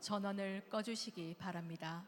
전원을 꺼주시기 바랍니다.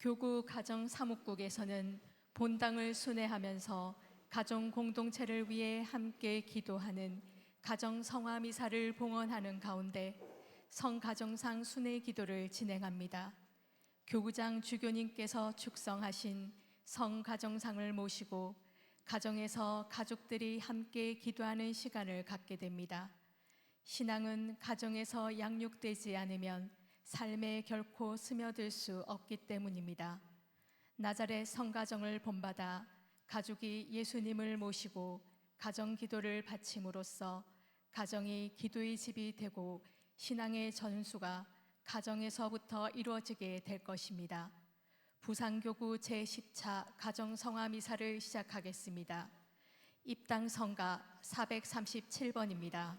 교구 가정사목국에서는 본당을 순회하면서 가정 공동체를 위해 함께 기도하는 가정 성화 미사를 봉헌하는 가운데 성가정상 순회 기도를 진행합니다. 교구장 주교님께서 축성하신 성가정상을 모시고 가정에서 가족들이 함께 기도하는 시간을 갖게 됩니다. 신앙은 가정에서 양육되지 않으면 삶에 결코 스며들 수 없기 때문입니다. 나자렛 성가정을 본받아 가족이 예수님을 모시고 가정 기도를 바침으로써 가정이 기도의 집이 되고 신앙의 전수가 가정에서부터 이루어지게 될 것입니다. 부산교구 제10차 가정성화 미사를 시작하겠습니다. 입당 성가 437번입니다.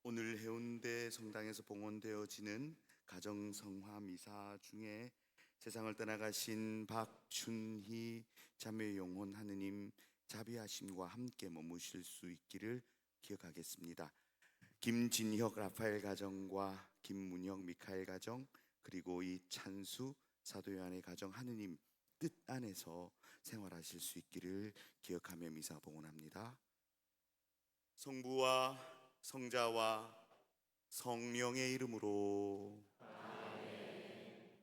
오늘 해운대 성당에서 봉헌되어지는 가정성화 미사 중에 세상을 떠나가신 박춘희 자매 영혼 하느님 자비하심과 함께 머무실 수 있기를 기억하겠습니다. 김진혁 라파엘 가정과 김문혁 미카엘 가정, 그리고 이 찬수 사도요한의 가정 하느님 뜻 안에서 생활하실 수 있기를 기억하며 미사 봉헌합니다. 성부와 성자와 성령의 이름으로,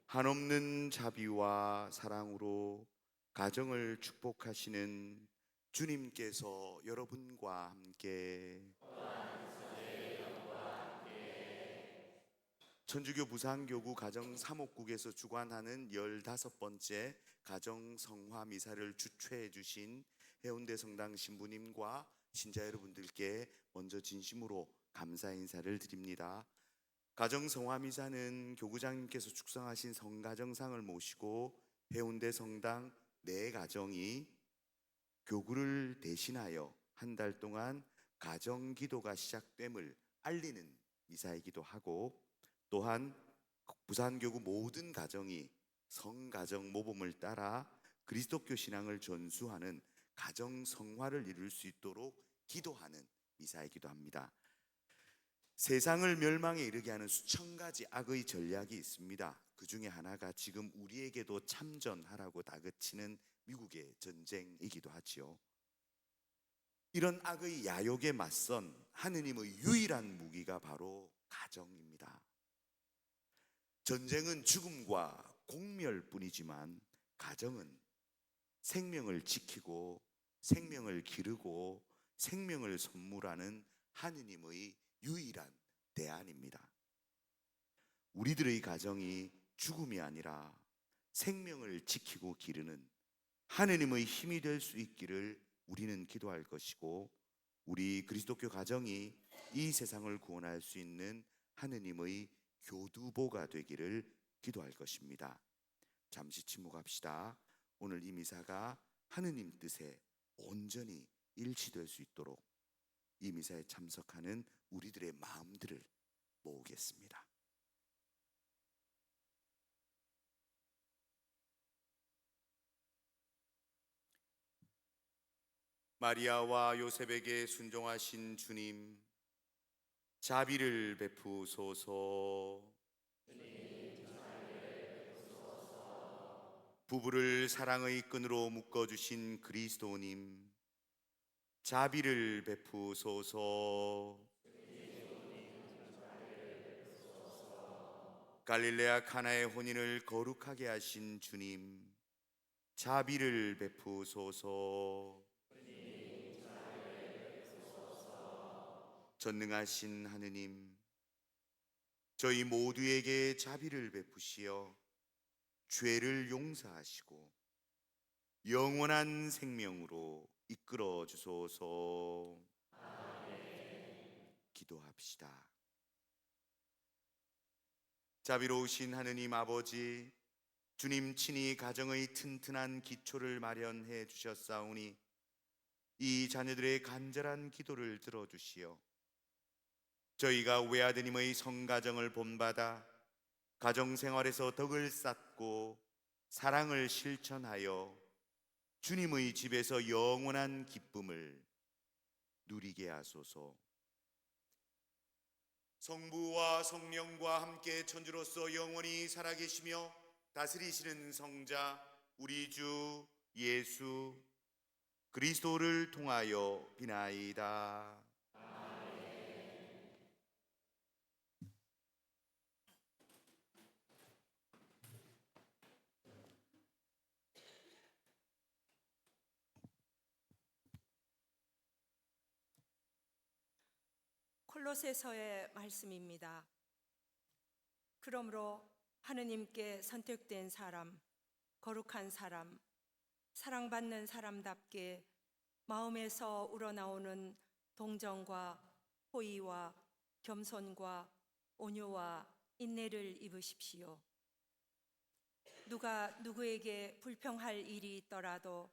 한없는 자비와 사랑으로 가정을 축복하시는 주님께서 여러분과 함께 천주교 부산교구 가정사목국에서 주관하는 15번째 가정성화 미사를 주최해 주신 해운대 성당 신부님과 신자 여러분들께 먼저 진심으로 감사 인사를 드립니다. 가정성화 미사는 교구장님께서 축성하신 성가정상을 모시고 해운대 성당 네 가정이 교구를 대신하여 한 달 동안 가정기도가 시작됨을 알리는 미사이기도 하고, 또한 부산교구 모든 가정이 성가정 모범을 따라 그리스도교 신앙을 전수하는 가정 성화를 이룰 수 있도록 기도하는 미사이기도 합니다. 세상을 멸망에 이르게 하는 수천 가지 악의 전략이 있습니다. 그 중에 하나가 지금 우리에게도 참전하라고 다그치는 미국의 전쟁이기도 하지요. 이런 악의 야욕에 맞선 하느님의 유일한 무기가 바로 가정입니다. 전쟁은 죽음과 공멸뿐이지만 가정은 생명을 지키고 생명을 기르고 생명을 선물하는 하느님의 유일한 대안입니다. 우리들의 가정이 죽음이 아니라 생명을 지키고 기르는 하느님의 힘이 될 수 있기를 우리는 기도할 것이고, 우리 그리스도교 가정이 이 세상을 구원할 수 있는 하느님의 교두보가 되기를 기도할 것입니다. 잠시 침묵합시다. 오늘 이 미사가 하느님 뜻에 온전히 일치될 수 있도록 이 미사에 참석하는 우리들의 마음들을 모으겠습니다. 마리아와 요셉에게 순종하신 주님, 자비를 베푸소서. 부부를 사랑의 끈으로 묶어주신 그리스도님, 자비를 베푸소서. 갈릴레아 카나의 혼인을 거룩하게 하신 주님, 자비를 베푸소서. 전능하신 하느님, 저희 모두에게 자비를 베푸시어 죄를 용서하시고 영원한 생명으로 이끌어 주소서. 기도합시다. 자비로우신 하느님 아버지, 주님 친히 가정의 튼튼한 기초를 마련해 주셨사오니 이 자녀들의 간절한 기도를 들어주시어 저희가 외아드님의 성가정을 본받아 가정생활에서 덕을 쌓고 사랑을 실천하여 주님의 집에서 영원한 기쁨을 누리게 하소서. 성부와 성령과 함께 천주로서 영원히 살아계시며 다스리시는 성자 우리 주 예수 그리스도를 통하여 비나이다. 콜로새서의 말씀입니다. 그러므로 하느님께 선택된 사람, 거룩한 사람, 사랑받는 사람답게 마음에서 우러나오는 동정과 호의와 겸손과 온유와 인내를 입으십시오. 누가 누구에게 불평할 일이 있더라도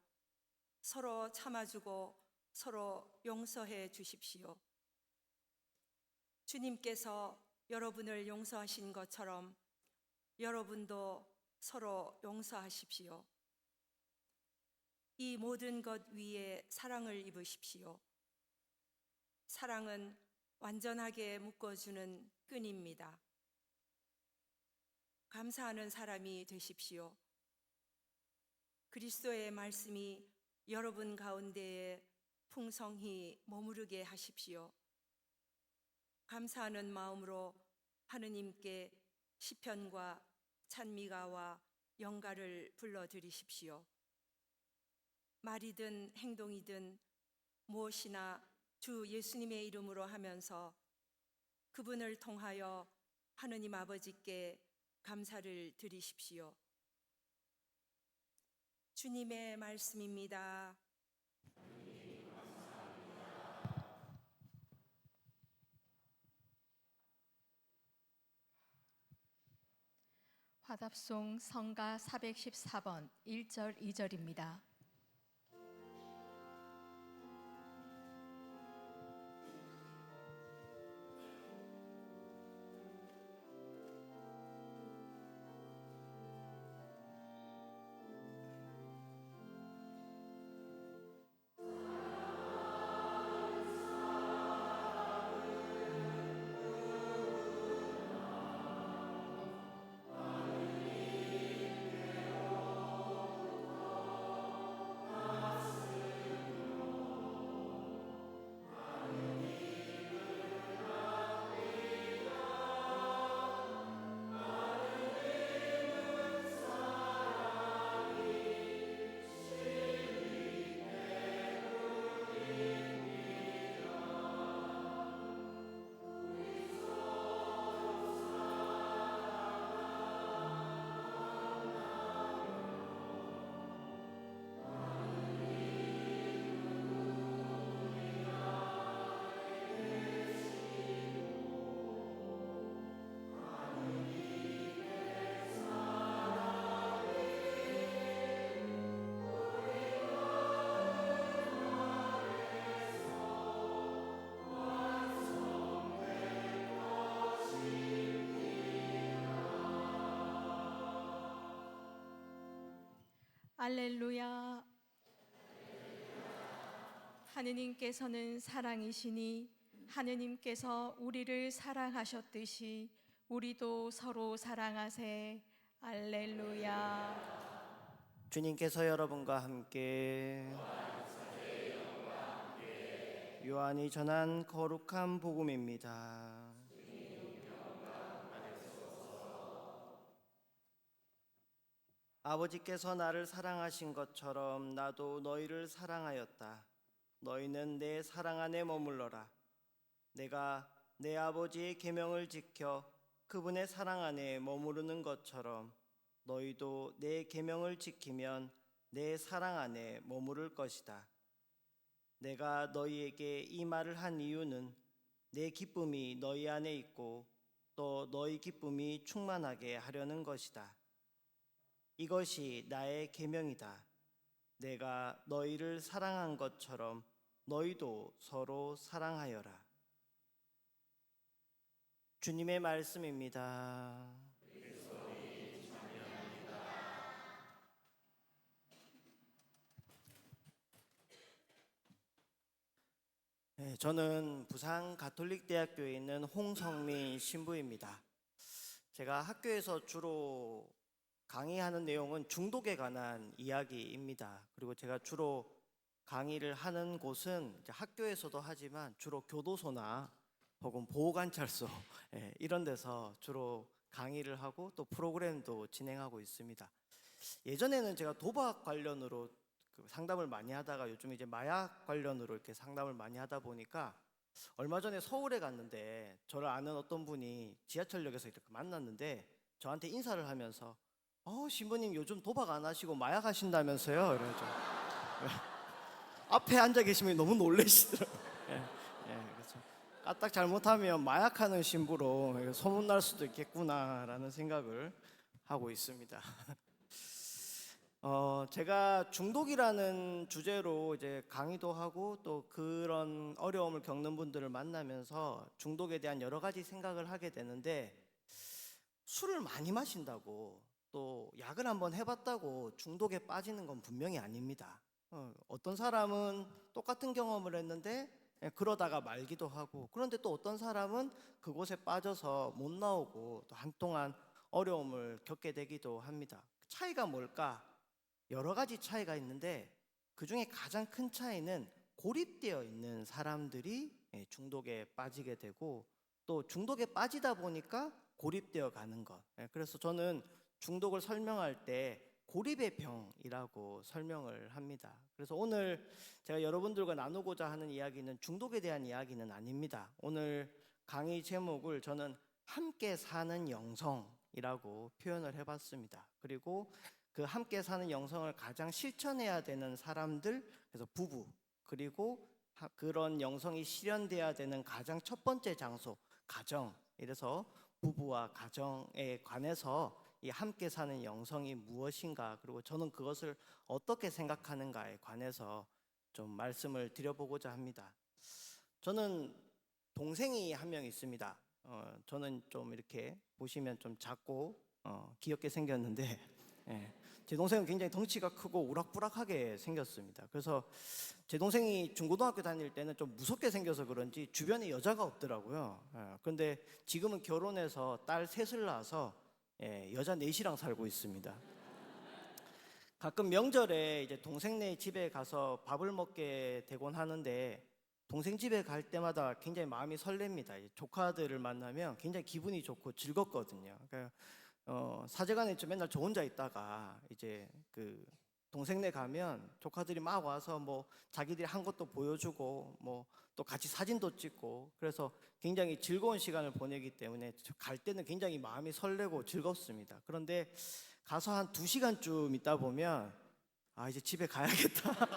서로 참아주고 서로 용서해 주십시오. 주님께서 여러분을 용서하신 것처럼 여러분도 서로 용서하십시오. 이 모든 것 위에 사랑을 입으십시오. 사랑은 완전하게 묶어주는 끈입니다. 감사하는 사람이 되십시오. 그리스도의 말씀이 여러분 가운데에 풍성히 머무르게 하십시오. 감사하는 마음으로 하느님께 시편과 찬미가와 영가를 불러드리십시오. 말이든 행동이든 무엇이나 주 예수님의 이름으로 하면서 그분을 통하여 하느님 아버지께 감사를 드리십시오. 주님의 말씀입니다. 화답송 성가 414번 1절 2절입니다. 알렐루야. 하느님께서는 사랑이시니 하느님께서 우리를 사랑하셨듯이 우리도 서로 사랑하세. 알렐루야. 주님께서 여러분과 함께 요한이 전한 거룩한 복음입니다. 아버지께서 나를 사랑하신 것처럼 나도 너희를 사랑하였다. 너희는 내 사랑 안에 머물러라. 내가 내 아버지의 계명을 지켜 그분의 사랑 안에 머무르는 것처럼 너희도 내 계명을 지키면 내 사랑 안에 머무를 것이다. 내가 너희에게 이 말을 한 이유는 내 기쁨이 너희 안에 있고 또 너희 기쁨이 충만하게 하려는 것이다. 이것이 나의 계명이다. 내가 너희를 사랑한 것처럼 너희도 서로 사랑하여라. 주님의 말씀입니다. 네, 저는 부산 가톨릭대학교에 있는 홍성민 신부입니다. 제가 학교에서 주로 강의하는 내용은 중독에 관한 이야기입니다. 그리고 제가 주로 강의를 하는 곳은 이제 학교에서도 하지만 주로 교도소나 혹은 보호관찰소 이런 데서 주로 강의를 하고 또 프로그램도 진행하고 있습니다. 예전에는 제가 도박 관련으로 상담을 많이 하다가 요즘 이제 마약 관련으로 이렇게 상담을 많이 하다 보니까 얼마 전에 서울에 갔는데 저를 아는 어떤 분이 지하철역에서 이렇게 만났는데 저한테 인사를 하면서 신부님 요즘 도박 안 하시고 마약 하신다면서요? 이러죠. 앞에 앉아 계시면 너무 놀라시더라고요. 그래서 까딱 잘못하면 마약하는 신부로 소문날 수도 있겠구나라는 생각을 하고 있습니다. 제가 중독이라는 주제로 이제 강의도 하고 또 그런 어려움을 겪는 분들을 만나면서 중독에 대한 여러 가지 생각을 하게 되는데 술을 많이 마신다고 또 약을 한번 해봤다고 중독에 빠지는 건 분명히 아닙니다. 어떤 사람은 똑같은 경험을 했는데 그러다가 말기도 하고 그런데 또 어떤 사람은 그곳에 빠져서 못 나오고 또 한동안 어려움을 겪게 되기도 합니다. 차이가 뭘까? 여러 가지 차이가 있는데 그 중에 가장 큰 차이는 고립되어 있는 사람들이 중독에 빠지게 되고 또 중독에 빠지다 보니까 고립되어 가는 것. 그래서 저는 중독을 설명할 때 고립의 병이라고 설명을 합니다. 그래서 오늘 제가 여러분들과 나누고자 하는 이야기는 중독에 대한 이야기는 아닙니다. 오늘 강의 제목을 저는 함께 사는 영성이라고 표현을 해봤습니다. 그리고 그 함께 사는 영성을 가장 실천해야 되는 사람들, 그래서 부부, 그리고 그런 영성이 실현돼야 되는 가장 첫 번째 장소, 가정. 이래서 부부와 가정에 관해서 이 함께 사는 영성이 무엇인가, 그리고 저는 그것을 어떻게 생각하는가에 관해서 좀 말씀을 드려보고자 합니다. 저는 동생이 한 명 있습니다. 저는 좀 이렇게 보시면 좀 작고 귀엽게 생겼는데 제 동생은 굉장히 덩치가 크고 우락부락하게 생겼습니다. 그래서 제 동생이 중고등학교 다닐 때는 좀 무섭게 생겨서 그런지 주변에 여자가 없더라고요. 그런데 지금은 결혼해서 딸 셋을 낳아서 여자 넷이랑 살고 있습니다. 가끔 명절에 이제 동생네 집에 가서 밥을 먹게 되곤 하는데 동생 집에 갈 때마다 굉장히 마음이 설렙니다. 조카들을 만나면 굉장히 기분이 좋고 즐겁거든요. 그러니까 사제관에 맨날 저 혼자 있다가 이제 그 동생네 가면 조카들이 막 와서 뭐 자기들이 한 것도 보여주고 뭐 또 같이 사진도 찍고 그래서 굉장히 즐거운 시간을 보내기 때문에 갈 때는 굉장히 마음이 설레고 즐겁습니다. 그런데 가서 한 2시간쯤 있다 보면 이제 집에 가야겠다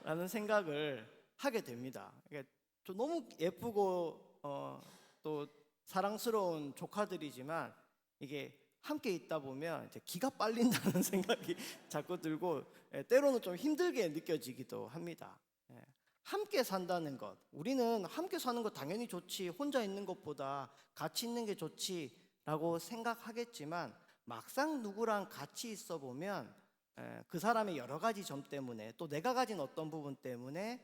라는 생각을 하게 됩니다. 그러니까 좀 너무 예쁘고 또 사랑스러운 조카들이지만 이게 함께 있다 보면 이제 기가 빨린다는 생각이 자꾸 들고 때로는 좀 힘들게 느껴지기도 합니다. 함께 산다는 것, 우리는 함께 사는 것 당연히 좋지, 혼자 있는 것보다 같이 있는 게 좋지라고 생각하겠지만 막상 누구랑 같이 있어 보면 그 사람의 여러 가지 점 때문에 또 내가 가진 어떤 부분 때문에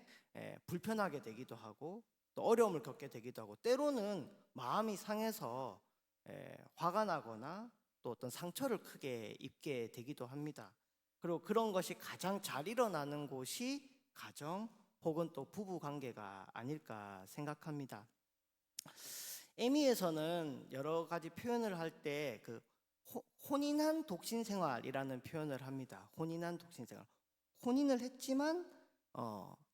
불편하게 되기도 하고 또 어려움을 겪게 되기도 하고 때로는 마음이 상해서 화가 나거나 또 어떤 상처를 크게 입게 되기도 합니다. 그리고 그런 것이 가장 잘 일어나는 곳이 가정 혹은 또 부부 관계가 아닐까 생각합니다. 에미에서는 여러 가지 표현을 할 때 그 혼인한 독신 생활이라는 표현을 합니다. 혼인한 독신 생활. 혼인을 했지만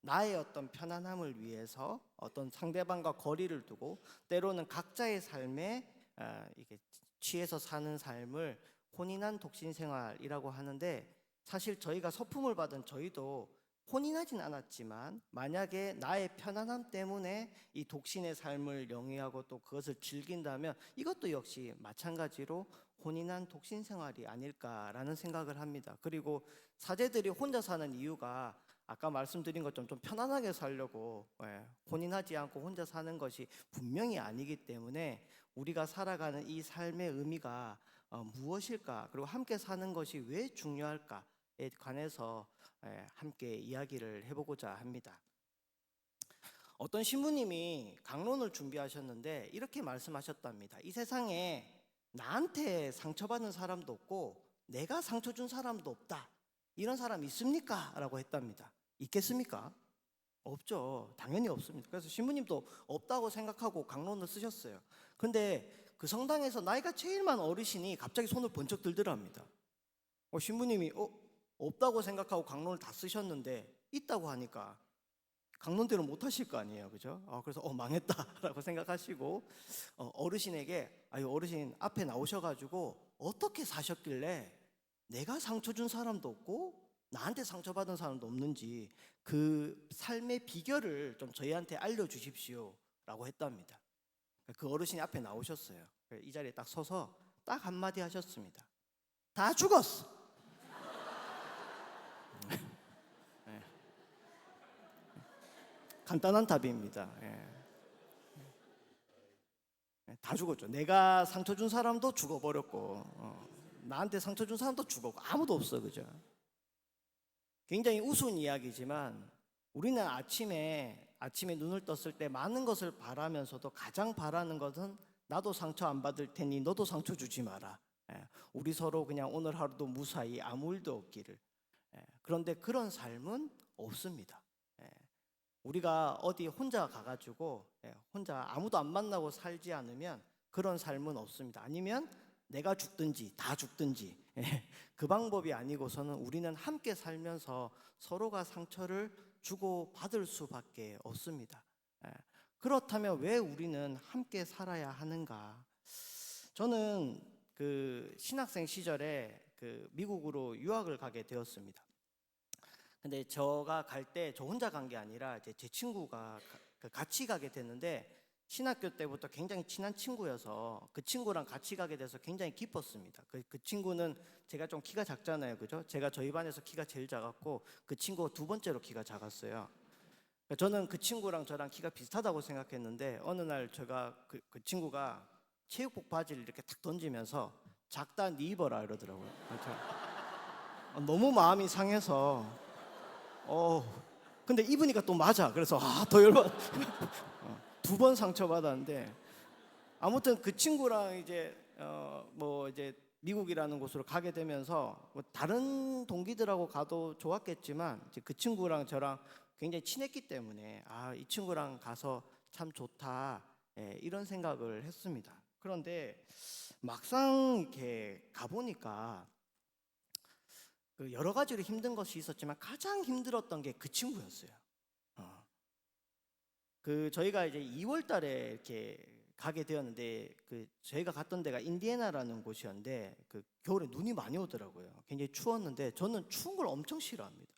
나의 어떤 편안함을 위해서 어떤 상대방과 거리를 두고 때로는 각자의 삶에 이게 취해서 사는 삶을 혼인한 독신 생활이라고 하는데 사실 저희가 서품을 받은 저희도 혼인하진 않았지만 만약에 나의 편안함 때문에 이 독신의 삶을 영위하고 또 그것을 즐긴다면 이것도 역시 마찬가지로 혼인한 독신 생활이 아닐까라는 생각을 합니다. 그리고 사제들이 혼자 사는 이유가 아까 말씀드린 것처럼 좀 편안하게 살려고 혼인하지 않고 혼자 사는 것이 분명히 아니기 때문에 우리가 살아가는 이 삶의 의미가 무엇일까 그리고 함께 사는 것이 왜 중요할까에 관해서 함께 이야기를 해보고자 합니다. 어떤 신부님이 강론을 준비하셨는데 이렇게 말씀하셨답니다. 이 세상에 나한테 상처받는 사람도 없고 내가 상처 준 사람도 없다. 이런 사람 있습니까? 라고 했답니다. 있겠습니까? 없죠. 당연히 없습니다. 그래서 신부님도 없다고 생각하고 강론을 쓰셨어요. 근데 그 성당에서 나이가 제일 많은 어르신이 갑자기 손을 번쩍 들더랍니다. 신부님이 없다고 생각하고 강론을 다 쓰셨는데 있다고 하니까 강론대로 못 하실 거 아니에요, 그죠? 그래서 망했다라고 생각하시고 어르신에게 어르신 앞에 나오셔가지고 어떻게 사셨길래 내가 상처 준 사람도 없고 나한테 상처받은 사람도 없는지 그 삶의 비결을 좀 저희한테 알려주십시오라고 했답니다. 그 어르신이 앞에 나오셨어요. 이 자리에 딱 서서 딱 한마디 하셨습니다. 다 죽었어. 간단한 답입니다. 다 죽었죠. 내가 상처 준 사람도 죽어버렸고 나한테 상처 준 사람도 죽었고 아무도 없어, 그죠? 굉장히 우스운 이야기지만 우리는 아침에 눈을 떴을 때 많은 것을 바라면서도 가장 바라는 것은 나도 상처 안 받을 테니 너도 상처 주지 마라. 우리 서로 그냥 오늘 하루도 무사히 아무 일도 없기를. 그런데 그런 삶은 없습니다. 우리가 어디 혼자 가가지고 혼자 아무도 안 만나고 살지 않으면 그런 삶은 없습니다. 아니면 내가 죽든지 다 죽든지 그 방법이 아니고서는 우리는 함께 살면서 서로가 상처를 주고 받을 수밖에 없습니다. 그렇다면 왜 우리는 함께 살아야 하는가? 저는 그 신학생 시절에 그 미국으로 유학을 가게 되었습니다. 근데 제가 갈 때 저 혼자 간 게 아니라 이제 제 친구가 같이 가게 됐는데 신학교 때부터 굉장히 친한 친구여서 그 친구랑 같이 가게 돼서 굉장히 기뻤습니다. 그 친구는 제가 좀 키가 작잖아요, 그죠? 제가 저희 반에서 키가 제일 작았고 그 친구가 두 번째로 키가 작았어요. 저는 그 친구랑 저랑 키가 비슷하다고 생각했는데 어느 날 제가 그 친구가 체육복 바지를 이렇게 탁 던지면서 작다 니 입어라 이러더라고요. 너무 마음이 상해서 근데 입으니까 또 맞아. 그래서 더 열받. 두 번 상처받았는데 아무튼 그 친구랑 이제 이제 미국이라는 곳으로 가게 되면서 뭐 다른 동기들하고 가도 좋았겠지만 이제 그 친구랑 저랑 굉장히 친했기 때문에 이 친구랑 가서 참 좋다 이런 생각을 했습니다. 그런데 막상 이렇게 가보니까 그 여러 가지로 힘든 것이 있었지만 가장 힘들었던 게 그 친구였어요. 그 저희가 이제 2월 달에 이렇게 가게 되었는데 그 저희가 갔던 데가 인디애나라는 곳이었는데 그 겨울에 눈이 많이 오더라고요. 굉장히 추웠는데 저는 추운 걸 엄청 싫어합니다.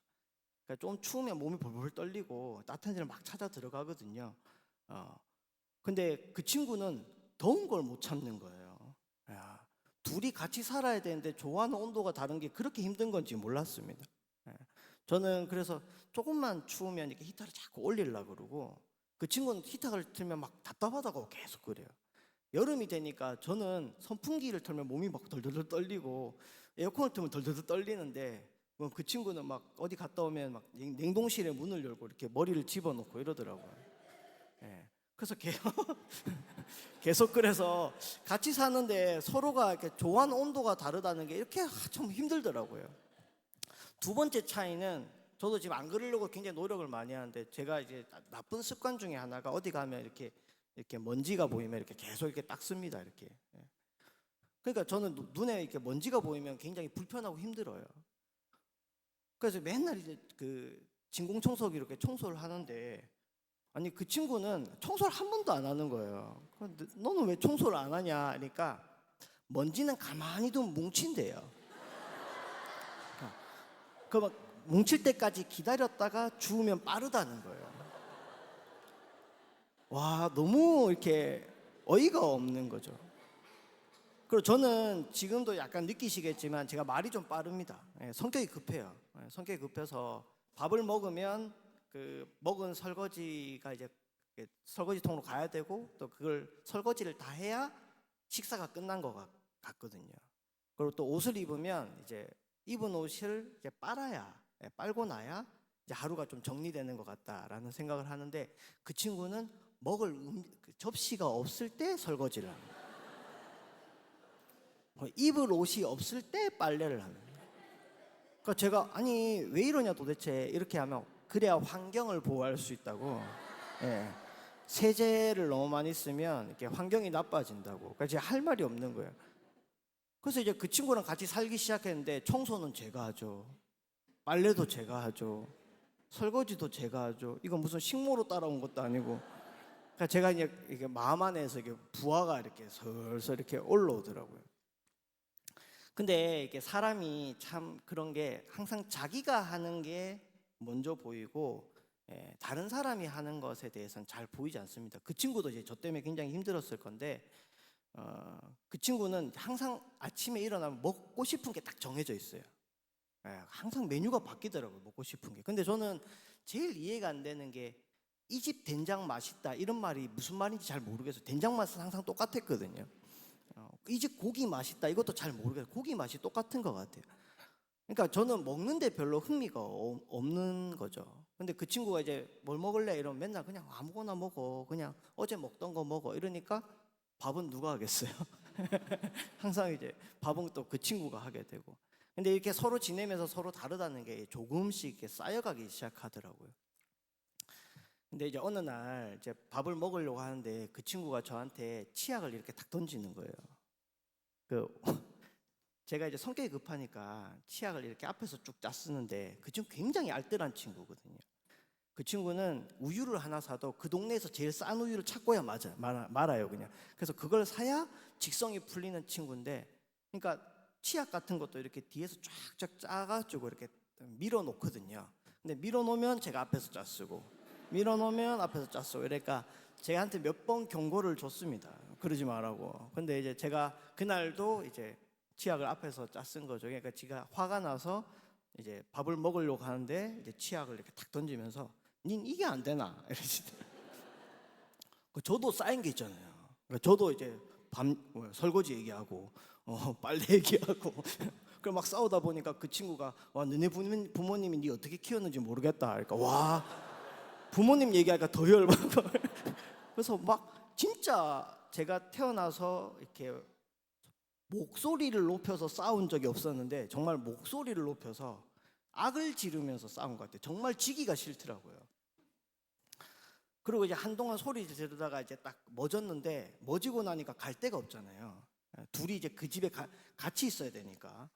그러니까 좀 추우면 몸이 벌벌 떨리고 따뜻한 데를 막 찾아 들어가거든요. 근데 그 친구는 더운 걸 못 참는 거예요. 둘이 같이 살아야 되는데 좋아하는 온도가 다른 게 그렇게 힘든 건지 몰랐습니다. 저는 그래서 조금만 추우면 이렇게 히터를 자꾸 올리려고 그러고 그 친구는 히터를 틀면 막 답답하다고 계속 그래요. 여름이 되니까 저는 선풍기를 틀면 몸이 막 덜덜덜 떨리고 에어컨을 틀면 덜덜덜 떨리는데 그럼 그 친구는 막 어디 갔다 오면 막 냉동실에 문을 열고 이렇게 머리를 집어넣고 이러더라고요. 예. 그래서 계속 그래서 같이 사는데 서로가 이렇게 좋아하는 온도가 다르다는 게 이렇게 좀 힘들더라고요. 두 번째 차이는 저도 지금 안 그러려고 굉장히 노력을 많이 하는데 제가 이제 나쁜 습관 중에 하나가 어디 가면 이렇게 먼지가 보이면 이렇게 계속 이렇게 닦습니다. 이렇게. 예. 그러니까 저는 눈에 이렇게 먼지가 보이면 굉장히 불편하고 힘들어요. 그래서 맨날 이제 그 진공청소기 이렇게 청소를 하는데 아니 그 친구는 청소를 한 번도 안 하는 거예요. 그런데 너는 왜 청소를 안 하냐 하니까 먼지는 가만히 두면 뭉친대요. 그막 뭉칠 때까지 기다렸다가 주우면 빠르다는 거예요. 와, 너무 이렇게 어이가 없는 거죠. 그리고 저는 지금도 약간 느끼시겠지만 제가 말이 좀 빠릅니다. 예, 성격이 급해요. 예, 성격이 급해서 밥을 먹으면 그 먹은 설거지가 이제 설거지통으로 가야 되고 또 그걸 설거지를 다 해야 식사가 끝난 것 같거든요. 그리고 또 옷을 입으면 이제 입은 옷을 이제 빨고 나야 이제 하루가 좀 정리되는 것 같다라는 생각을 하는데 그 친구는 먹을 그 접시가 없을 때 설거지를 합니다. 입을 옷이 없을 때 빨래를 합니다. 그러니까 제가 아니 왜 이러냐 도대체 이렇게 하면 그래야 환경을 보호할 수 있다고. 예. 세제를 너무 많이 쓰면 이렇게 환경이 나빠진다고. 그러니까 제가 할 말이 없는 거예요. 그래서 이제 그 친구랑 같이 살기 시작했는데 청소는 제가 하죠. 빨래도 제가 하죠. 설거지도 제가 하죠. 이건 무슨 식모로 따라온 것도 아니고. 그러니까 제가 이제 이게 마음 안에서 이게 부하가 이렇게 슬슬 이렇게 올라오더라고요. 근데 이게 사람이 참 그런 게 항상 자기가 하는 게 먼저 보이고 다른 사람이 하는 것에 대해서는 잘 보이지 않습니다. 그 친구도 이제 저 때문에 굉장히 힘들었을 건데 그 친구는 항상 아침에 일어나면 먹고 싶은 게 딱 정해져 있어요. 항상 메뉴가 바뀌더라고요. 먹고 싶은 게. 근데 저는 제일 이해가 안 되는 게 이 집 된장 맛있다 이런 말이 무슨 말인지 잘 모르겠어요. 된장 맛은 항상 똑같았거든요. 이 집 고기 맛있다 이것도 잘 모르겠어요. 고기 맛이 똑같은 것 같아요. 그러니까 저는 먹는데 별로 흥미가 없는 거죠. 근데 그 친구가 이제 뭘 먹을래 이러면 맨날 그냥 아무거나 먹어. 그냥 어제 먹던 거 먹어. 이러니까 밥은 누가 하겠어요? 항상 이제 밥은 또 그 친구가 하게 되고. 근데 이렇게 서로 지내면서 서로 다르다는 게 조금씩 이렇게 쌓여가기 시작하더라고요. 근데 이제 어느 날 이제 밥을 먹으려고 하는데 그 친구가 저한테 치약을 이렇게 탁 던지는 거예요. 제가 이제 성격이 급하니까 치약을 이렇게 앞에서 쭉 짰쓰는데 그 친구 굉장히 알뜰한 친구거든요. 그 친구는 우유를 하나 사도 그 동네에서 제일 싼 우유를 찾고야 말아요 그냥. 그래서 그걸 사야 직성이 풀리는 친구인데, 그러니까 치약 같은 것도 이렇게 뒤에서 쫙쫙 짜가지고 이렇게 밀어놓거든요. 근데 밀어놓으면 제가 앞에서 짰쓰고 밀어놓으면 앞에서 짰쓰고 그러니까 제한테 몇 번 경고를 줬습니다. 그러지 말라고. 근데 이제 제가 그날도 이제 치약을 앞에서 짰쓴 거죠. 그러니까 지가 화가 나서 이제 밥을 먹으려고 하는데 이제 치약을 이렇게 탁 던지면서 닌 이게 안 되나 이러시더라고요. 저도 쌓인 게 있잖아요. 그러니까 저도 이제 설거지 얘기하고 빨래 얘기하고 그럼 막 싸우다 보니까 그 친구가 와 너네 부모님이 니 어떻게 키웠는지 모르겠다. 그러니까 와 부모님 얘기하니까 더 열받고 그래서 막 진짜 제가 태어나서 이렇게 목소리를 높여서 싸운 적이 없었는데 정말 목소리를 높여서 악을 지르면서 싸운 것 같아요. 정말 지기가 싫더라고요. 그리고 이제 한동안 소리 지르다가 이제 딱 멎었는데 멎이고 나니까 갈 데가 없잖아요. 둘이 이제 그 집에 같이 있어야 되니까.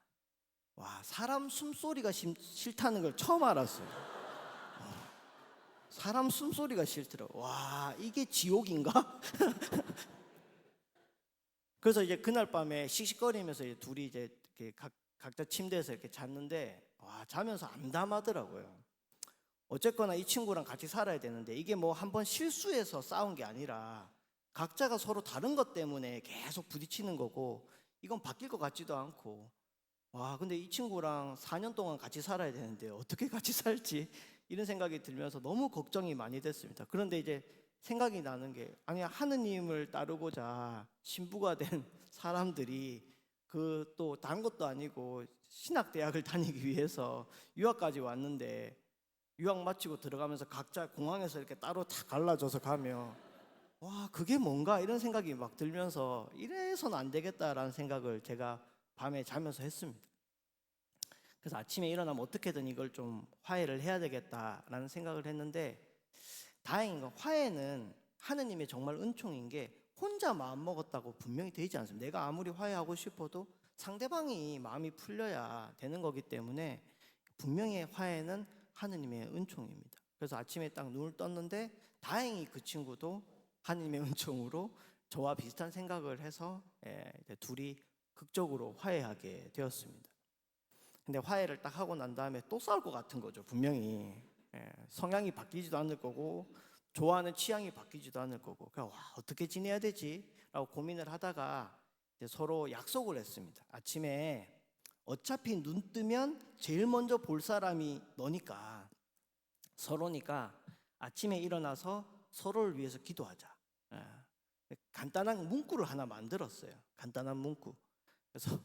와, 사람 숨소리가 싫다는 걸 처음 알았어요. 사람 숨소리가 싫더라고요. 와, 이게 지옥인가? 그래서 이제 그날 밤에 씩씩거리면서 이제 둘이 이제 이렇게 각자 침대에서 이렇게 잤는데 와, 자면서 암담하더라고요. 어쨌거나 이 친구랑 같이 살아야 되는데 이게 뭐 한번 실수해서 싸운 게 아니라 각자가 서로 다른 것 때문에 계속 부딪히는 거고 이건 바뀔 것 같지도 않고 와, 근데 이 친구랑 4년 동안 같이 살아야 되는데 어떻게 같이 살지 이런 생각이 들면서 너무 걱정이 많이 됐습니다. 그런데 이제 생각이 나는 게 아니 하느님을 따르고자 신부가 된 사람들이 그 또 다른 것도 아니고 신학대학을 다니기 위해서 유학까지 왔는데 유학 마치고 들어가면서 각자 공항에서 이렇게 따로 다 갈라져서 가면 와 그게 뭔가 이런 생각이 막 들면서 이래서는 안 되겠다라는 생각을 제가 밤에 자면서 했습니다. 그래서 아침에 일어나면 어떻게든 이걸 좀 화해를 해야 되겠다라는 생각을 했는데 다행인 건 화해는 하느님의 정말 은총인 게 혼자 마음 먹었다고 분명히 되지 않습니다. 내가 아무리 화해하고 싶어도 상대방이 마음이 풀려야 되는 거기 때문에 분명히 화해는 하느님의 은총입니다. 그래서 아침에 딱 눈을 떴는데 다행히 그 친구도 하느님의 은총으로 저와 비슷한 생각을 해서 이제 둘이 극적으로 화해하게 되었습니다. 근데 화해를 딱 하고 난 다음에 또 싸울 것 같은 거죠. 분명히 성향이 바뀌지도 않을 거고 좋아하는 취향이 바뀌지도 않을 거고 그래서 와, 어떻게 지내야 되지? 라고 고민을 하다가 이제 서로 약속을 했습니다. 아침에 어차피 눈 뜨면 제일 먼저 볼 사람이 너니까 서로니까 아침에 일어나서 서로를 위해서 기도하자. 간단한 문구를 하나 만들었어요. 간단한 문구. 그래서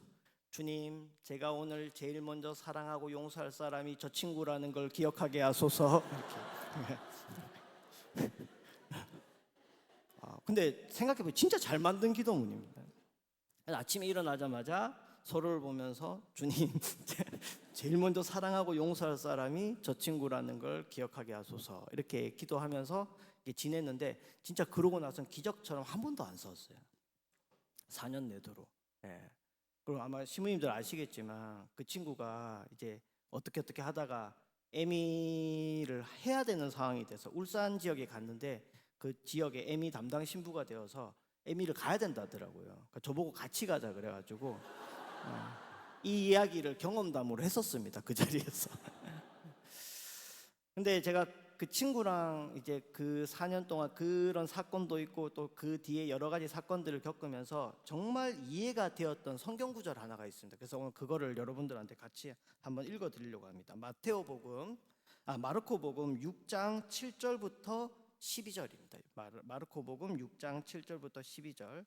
주님, 제가 오늘 제일 먼저 사랑하고 용서할 사람이 저 친구라는 걸 기억하게 하소서. 근데 생각해보면 진짜 잘 만든 기도문입니다. 아침에 일어나자마자 서로를 보면서 주님, 제일 먼저 사랑하고 용서할 사람이 저 친구라는 걸 기억하게 하소서. 이렇게 기도하면서 지냈는데 진짜 그러고 나서는 기적처럼 한 번도 안 썼어요. 4년 내도록. 그리고 아마 시부님들 아시겠지만 그 친구가 이제 어떻게 하다가 애미를 해야 되는 상황이 돼서 울산 지역에 갔는데 그 지역에 애미 담당 신부가 되어서 애미를 가야 된다더라고요. 그러니까 저보고 같이 가자 그래가지고 이 이야기를 경험담으로 했었습니다. 그 자리에서. 근데 제가 그 친구랑 이제 그 4년 동안 그런 사건도 있고 또 그 뒤에 여러 가지 사건들을 겪으면서 정말 이해가 되었던 성경 구절 하나가 있습니다. 그래서 오늘 그거를 여러분들한테 같이 한번 읽어 드리려고 합니다. 마르코복음 6장 7절부터 12절입니다. 마르코복음 6장 7절부터 12절.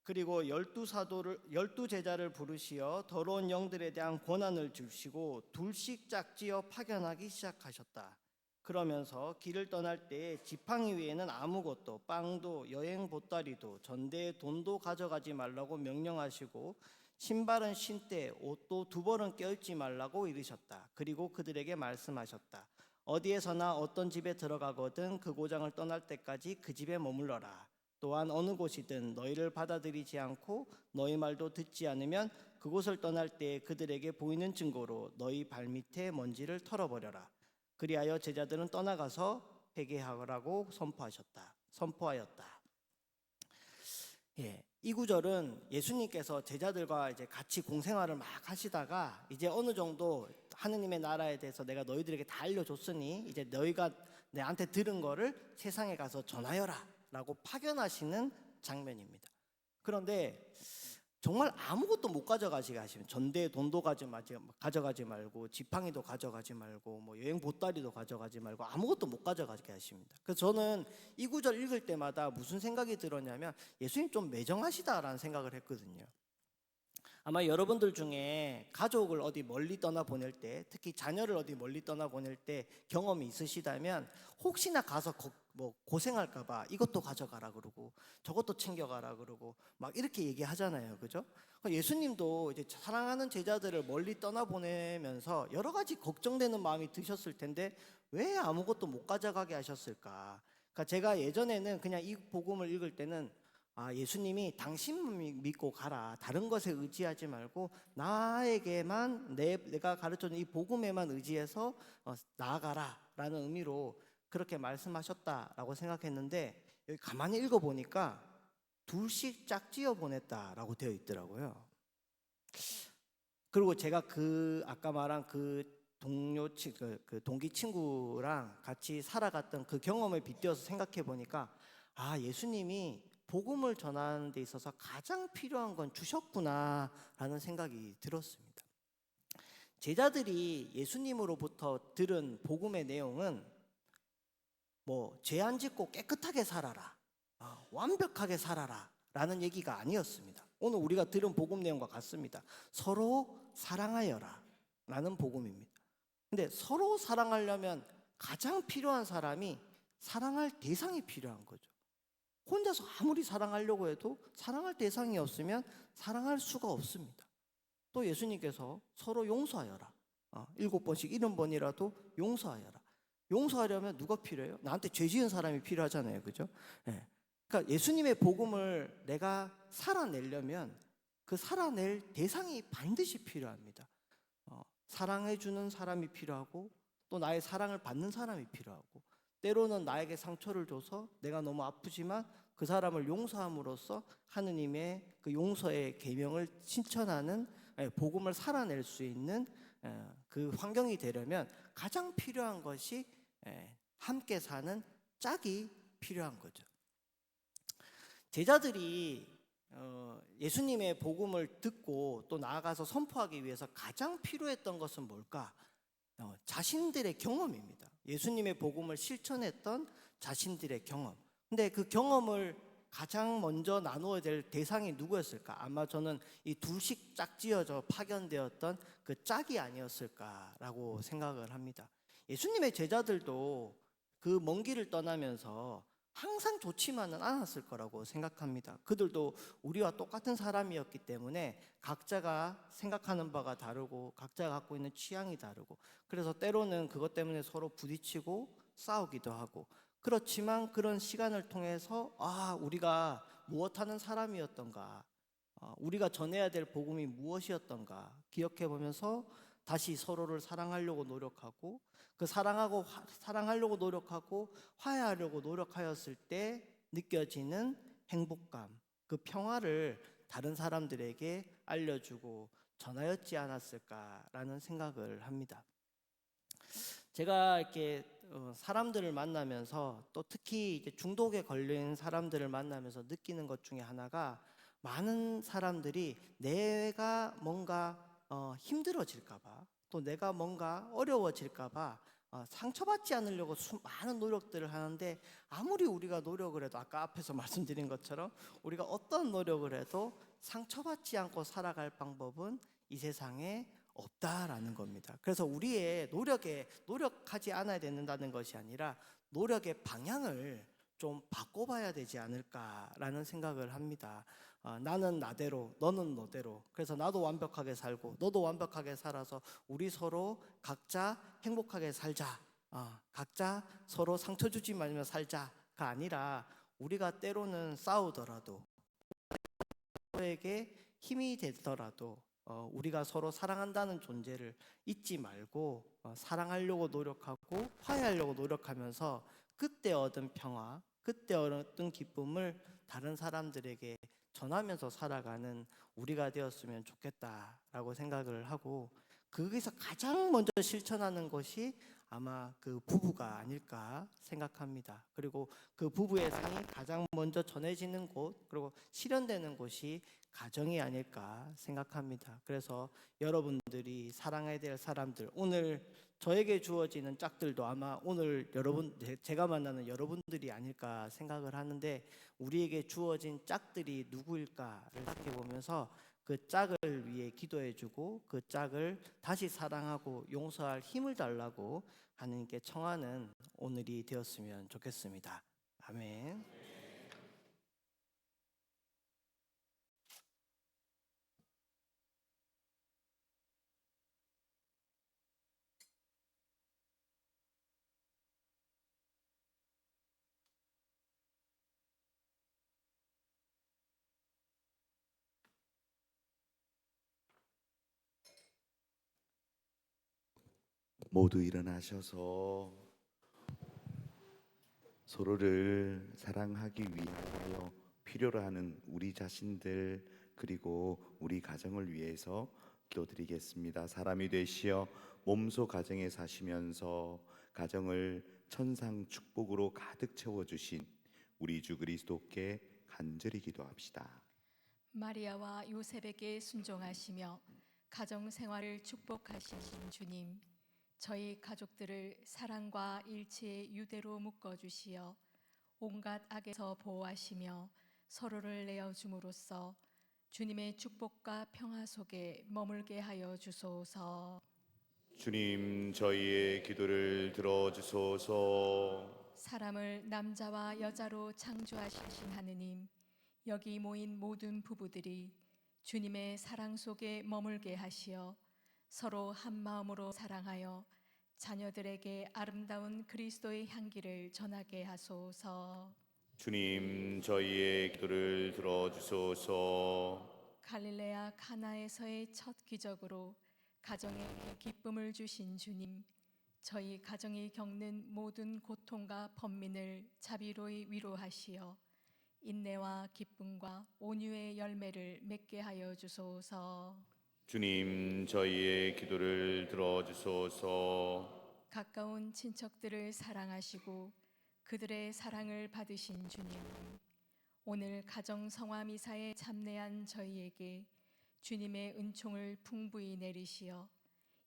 그리고 12 제자를 부르시어 더러운 영들에 대한 권한을 주시고 둘씩 짝지어 파견하기 시작하셨다. 그러면서 길을 떠날 때 지팡이 위에는 아무것도 빵도 여행 보따리도 전대에 돈도 가져가지 말라고 명령하시고 신발은 신되 옷도 2벌은 껴입지 말라고 이르셨다. 그리고 그들에게 말씀하셨다. 어디에서나 어떤 집에 들어가거든 그 고장을 떠날 때까지 그 집에 머물러라. 또한 어느 곳이든 너희를 받아들이지 않고 너희 말도 듣지 않으면 그곳을 떠날 때 그들에게 보이는 증거로 너희 발밑에 먼지를 털어버려라. 그리하여 제자들은 떠나가서 회개하라고 선포하였다. 이 구절은 예수님께서 제자들과 이제 같이 공생활을 막 하시다가 이제 어느 정도 하느님의 나라에 대해서 내가 너희들에게 다 알려줬으니 이제 너희가 내한테 들은 거를 세상에 가서 전하여라라고 파견하시는 장면입니다. 그런데 정말 아무것도 못 가져가시게 하시면 전대에 돈도 가져가지 말고 지팡이도 가져가지 말고 뭐 여행 보따리도 가져가지 말고 아무것도 못 가져가게 하십니다. 그래서 저는 이 구절 읽을 때마다 무슨 생각이 들었냐면 예수님 좀 매정하시다라는 생각을 했거든요. 아마 여러분들 중에 가족을 어디 멀리 떠나보낼 때 특히 자녀를 어디 멀리 떠나보낼 때 경험이 있으시다면 혹시나 가서 고생할까 봐 이것도 가져가라 그러고 저것도 챙겨가라 그러고 막 이렇게 얘기하잖아요. 그죠? 예수님도 이제 사랑하는 제자들을 멀리 떠나보내면서 여러 가지 걱정되는 마음이 드셨을 텐데 왜 아무것도 못 가져가게 하셨을까? 그러니까 제가 예전에는 그냥 이 복음을 읽을 때는 예수님이 당신만 믿고 가라. 다른 것에 의지하지 말고 나에게만 내가 가르쳐준 이 복음에만 의지해서 나아가라 라는 의미로 그렇게 말씀하셨다라고 생각했는데 여기 가만히 읽어보니까 둘씩 짝지어 보냈다라고 되어 있더라고요. 그리고 제가 아까 말한 그 동기 친구랑 같이 살아갔던 그 경험을 빗대어서 생각해 보니까 예수님이 복음을 전하는 데 있어서 가장 필요한 건 주셨구나라는 생각이 들었습니다. 제자들이 예수님으로부터 들은 복음의 내용은 죄 안 짓고 깨끗하게 살아라, 완벽하게 살아라 라는 얘기가 아니었습니다. 오늘 우리가 들은 복음 내용과 같습니다. 서로 사랑하여라 라는 복음입니다. 근데 서로 사랑하려면 가장 필요한 사람이 사랑할 대상이 필요한 거죠. 혼자서 아무리 사랑하려고 해도 사랑할 대상이 없으면 사랑할 수가 없습니다. 또 예수님께서 서로 용서하여라. 7번씩 70번이라도 용서하여라. 용서하려면 누가 필요해요? 나한테 죄 지은 사람이 필요하잖아요. 그죠? 예. 그러니까 예수님의 복음을 내가 살아내려면 그 살아낼 대상이 반드시 필요합니다. 사랑해주는 사람이 필요하고 또 나의 사랑을 받는 사람이 필요하고 때로는 나에게 상처를 줘서 내가 너무 아프지만 그 사람을 용서함으로써 하느님의 그 용서의 계명을 실천하는 복음을 살아낼 수 있는 그 환경이 되려면 가장 필요한 것이 함께 사는 짝이 필요한 거죠. 제자들이 예수님의 복음을 듣고 또 나아가서 선포하기 위해서 가장 필요했던 것은 뭘까? 자신들의 경험입니다. 예수님의 복음을 실천했던 자신들의 경험. 근데 그 경험을 가장 먼저 나누어야 될 대상이 누구였을까? 아마 저는 이 둘씩 짝지어져 파견되었던 그 짝이 아니었을까라고 생각을 합니다. 예수님의 제자들도 그 먼 길을 떠나면서 항상 좋지만은 않았을 거라고 생각합니다. 그들도 우리와 똑같은 사람이었기 때문에 각자가 생각하는 바가 다르고 각자가 갖고 있는 취향이 다르고 그래서 때로는 그것 때문에 서로 부딪히고 싸우기도 하고 그렇지만 그런 시간을 통해서 우리가 무엇하는 사람이었던가 우리가 전해야 될 복음이 무엇이었던가 기억해 보면서 다시 서로를 사랑하려고 노력하고 그 사랑하려고 노력하고 화해하려고 노력하였을 때 느껴지는 행복감, 그 평화를 다른 사람들에게 알려주고 전하였지 않았을까라는 생각을 합니다. 제가 이렇게 사람들을 만나면서 또 특히 이제 중독에 걸린 사람들을 만나면서 느끼는 것 중에 하나가 많은 사람들이 내가 뭔가 힘들어질까봐 또 내가 뭔가 어려워질까봐 상처받지 않으려고 많은 노력들을 하는데 아무리 우리가 노력을 해도 아까 앞에서 말씀드린 것처럼 우리가 어떤 노력을 해도 상처받지 않고 살아갈 방법은 이 세상에 없다라는 겁니다. 그래서 우리의 노력하지 않아야 된다는 것이 아니라 노력의 방향을 좀 바꿔봐야 되지 않을까라는 생각을 합니다. 나는 나대로, 너는 너대로. 그래서 나도 완벽하게 살고, 너도 완벽하게 살아서 우리 서로 각자 행복하게 살자. 각자 서로 상처 주지 말며 살자가 아니라 우리가 때로는 싸우더라도, 서로에게 힘이 되더라도 우리가 서로 사랑한다는 존재를 잊지 말고 사랑하려고 노력하고 화해하려고 노력하면서 그때 얻은 평화, 그때 얻은 기쁨을 다른 사람들에게 전하면서 살아가는 우리가 되었으면 좋겠다라고 생각을 하고 거기서 가장 먼저 실천하는 것이 아마 그 부부가 아닐까 생각합니다. 그리고 그 부부의 삶이 가장 먼저 전해지는 곳 그리고 실현되는 곳이 가정이 아닐까 생각합니다. 그래서 여러분들이 사랑해야 될 사람들 오늘 저에게 주어지는 짝들도 아마 오늘 제가 만나는 여러분들이 아닐까 생각을 하는데 우리에게 주어진 짝들이 누구일까를 생각해 보면서 그 짝을 위해 기도해주고 그 짝을 다시 사랑하고 용서할 힘을 달라고 하나님께 청하는 오늘이 되었으면 좋겠습니다. 아멘. 모두 일어나셔서 서로를 사랑하기 위하여 필요로 하는 우리 자신들 그리고 우리 가정을 위해서 기도드리겠습니다. 사람이 되시어 몸소 가정에 사시면서 가정을 천상 축복으로 가득 채워주신 우리 주 그리스도께 간절히 기도합시다. 마리아와 요셉에게 순종하시며 가정 생활을 축복하신 주님, 저희 가족들을 사랑과 일치의 유대로 묶어주시어 온갖 악에서 보호하시며 서로를 내어줌으로써 주님의 축복과 평화 속에 머물게 하여 주소서. 주님, 저희의 기도를 들어주소서. 사람을 남자와 여자로 창조하신 하느님, 여기 모인 모든 부부들이 주님의 사랑 속에 머물게 하시어 서로 한 마음으로 사랑하여 자녀들에게 아름다운 그리스도의 향기를 전하게 하소서. 주님, 저희의 기도를 들어주소서. 갈릴레아 가나에서의 첫 기적으로 가정에 기쁨을 주신 주님, 저희 가정이 겪는 모든 고통과 번민을 자비로이 위로하시어 인내와 기쁨과 온유의 열매를 맺게 하여 주소서. 주님, 저희의 기도를 들어주소서. 가까운 친척들을 사랑하시고 그들의 사랑을 받으신 주님, 오늘 가정 성화 미사에 참내한 저희에게 주님의 은총을 풍부히 내리시어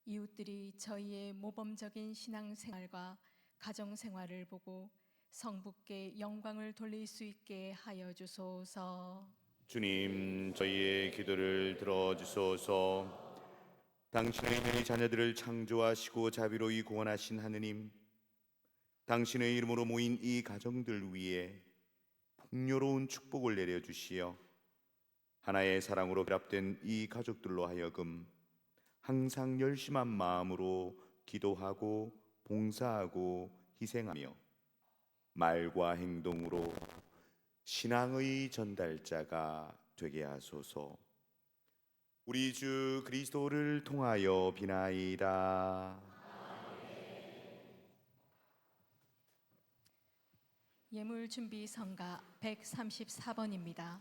이웃들이 저희의 모범적인 신앙생활과 가정생활을 보고 성부께 영광을 돌릴 수 있게 하여 주소서. 주님, 저희의 기도를 들어주소서. 당신의 자녀들을 창조하시고 자비로이 구원하신 하느님, 당신의 이름으로 모인 이 가정들 위에 풍요로운 축복을 내려주시어 하나의 사랑으로 결합된 이 가족들로 하여금 항상 열심한 마음으로 기도하고 봉사하고 희생하며 말과 행동으로 신앙의 전달자가 되게 하소서. 우리 주 그리스도를 통하여 비나이다. 예물 준비 성가 134번입니다.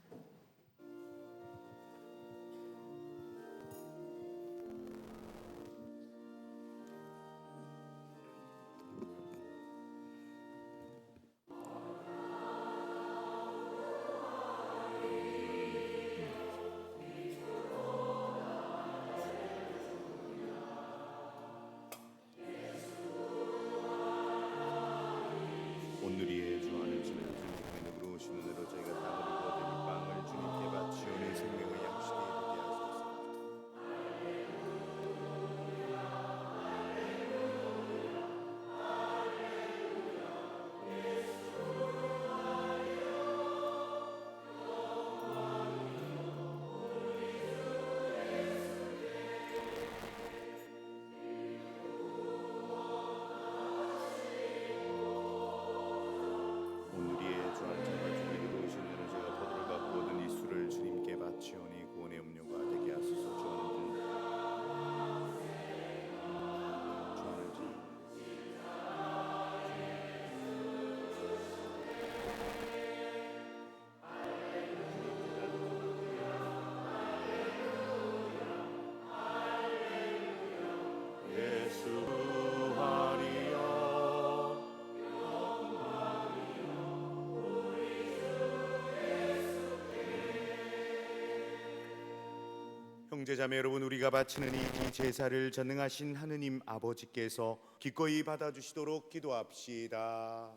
오늘의 주하는 주는 주님으로 오시는 대로 저희가 땅으로 거드린 빵을 주님께 바치오 내 생명의 양식이 되게 하소서. 오늘의 주하는 정말 주님으로 오시는 대로 제가 포도를 갖고 얻은 이 술을 주님께 바치오니 구원의 음료가 되게 하소서. 주하는 주 예수 하리여. 형제자매 여러분, 우리가 바치는 이 제사를 전능하신 하느님 아버지께서 기꺼이 받아주시도록 기도합시다.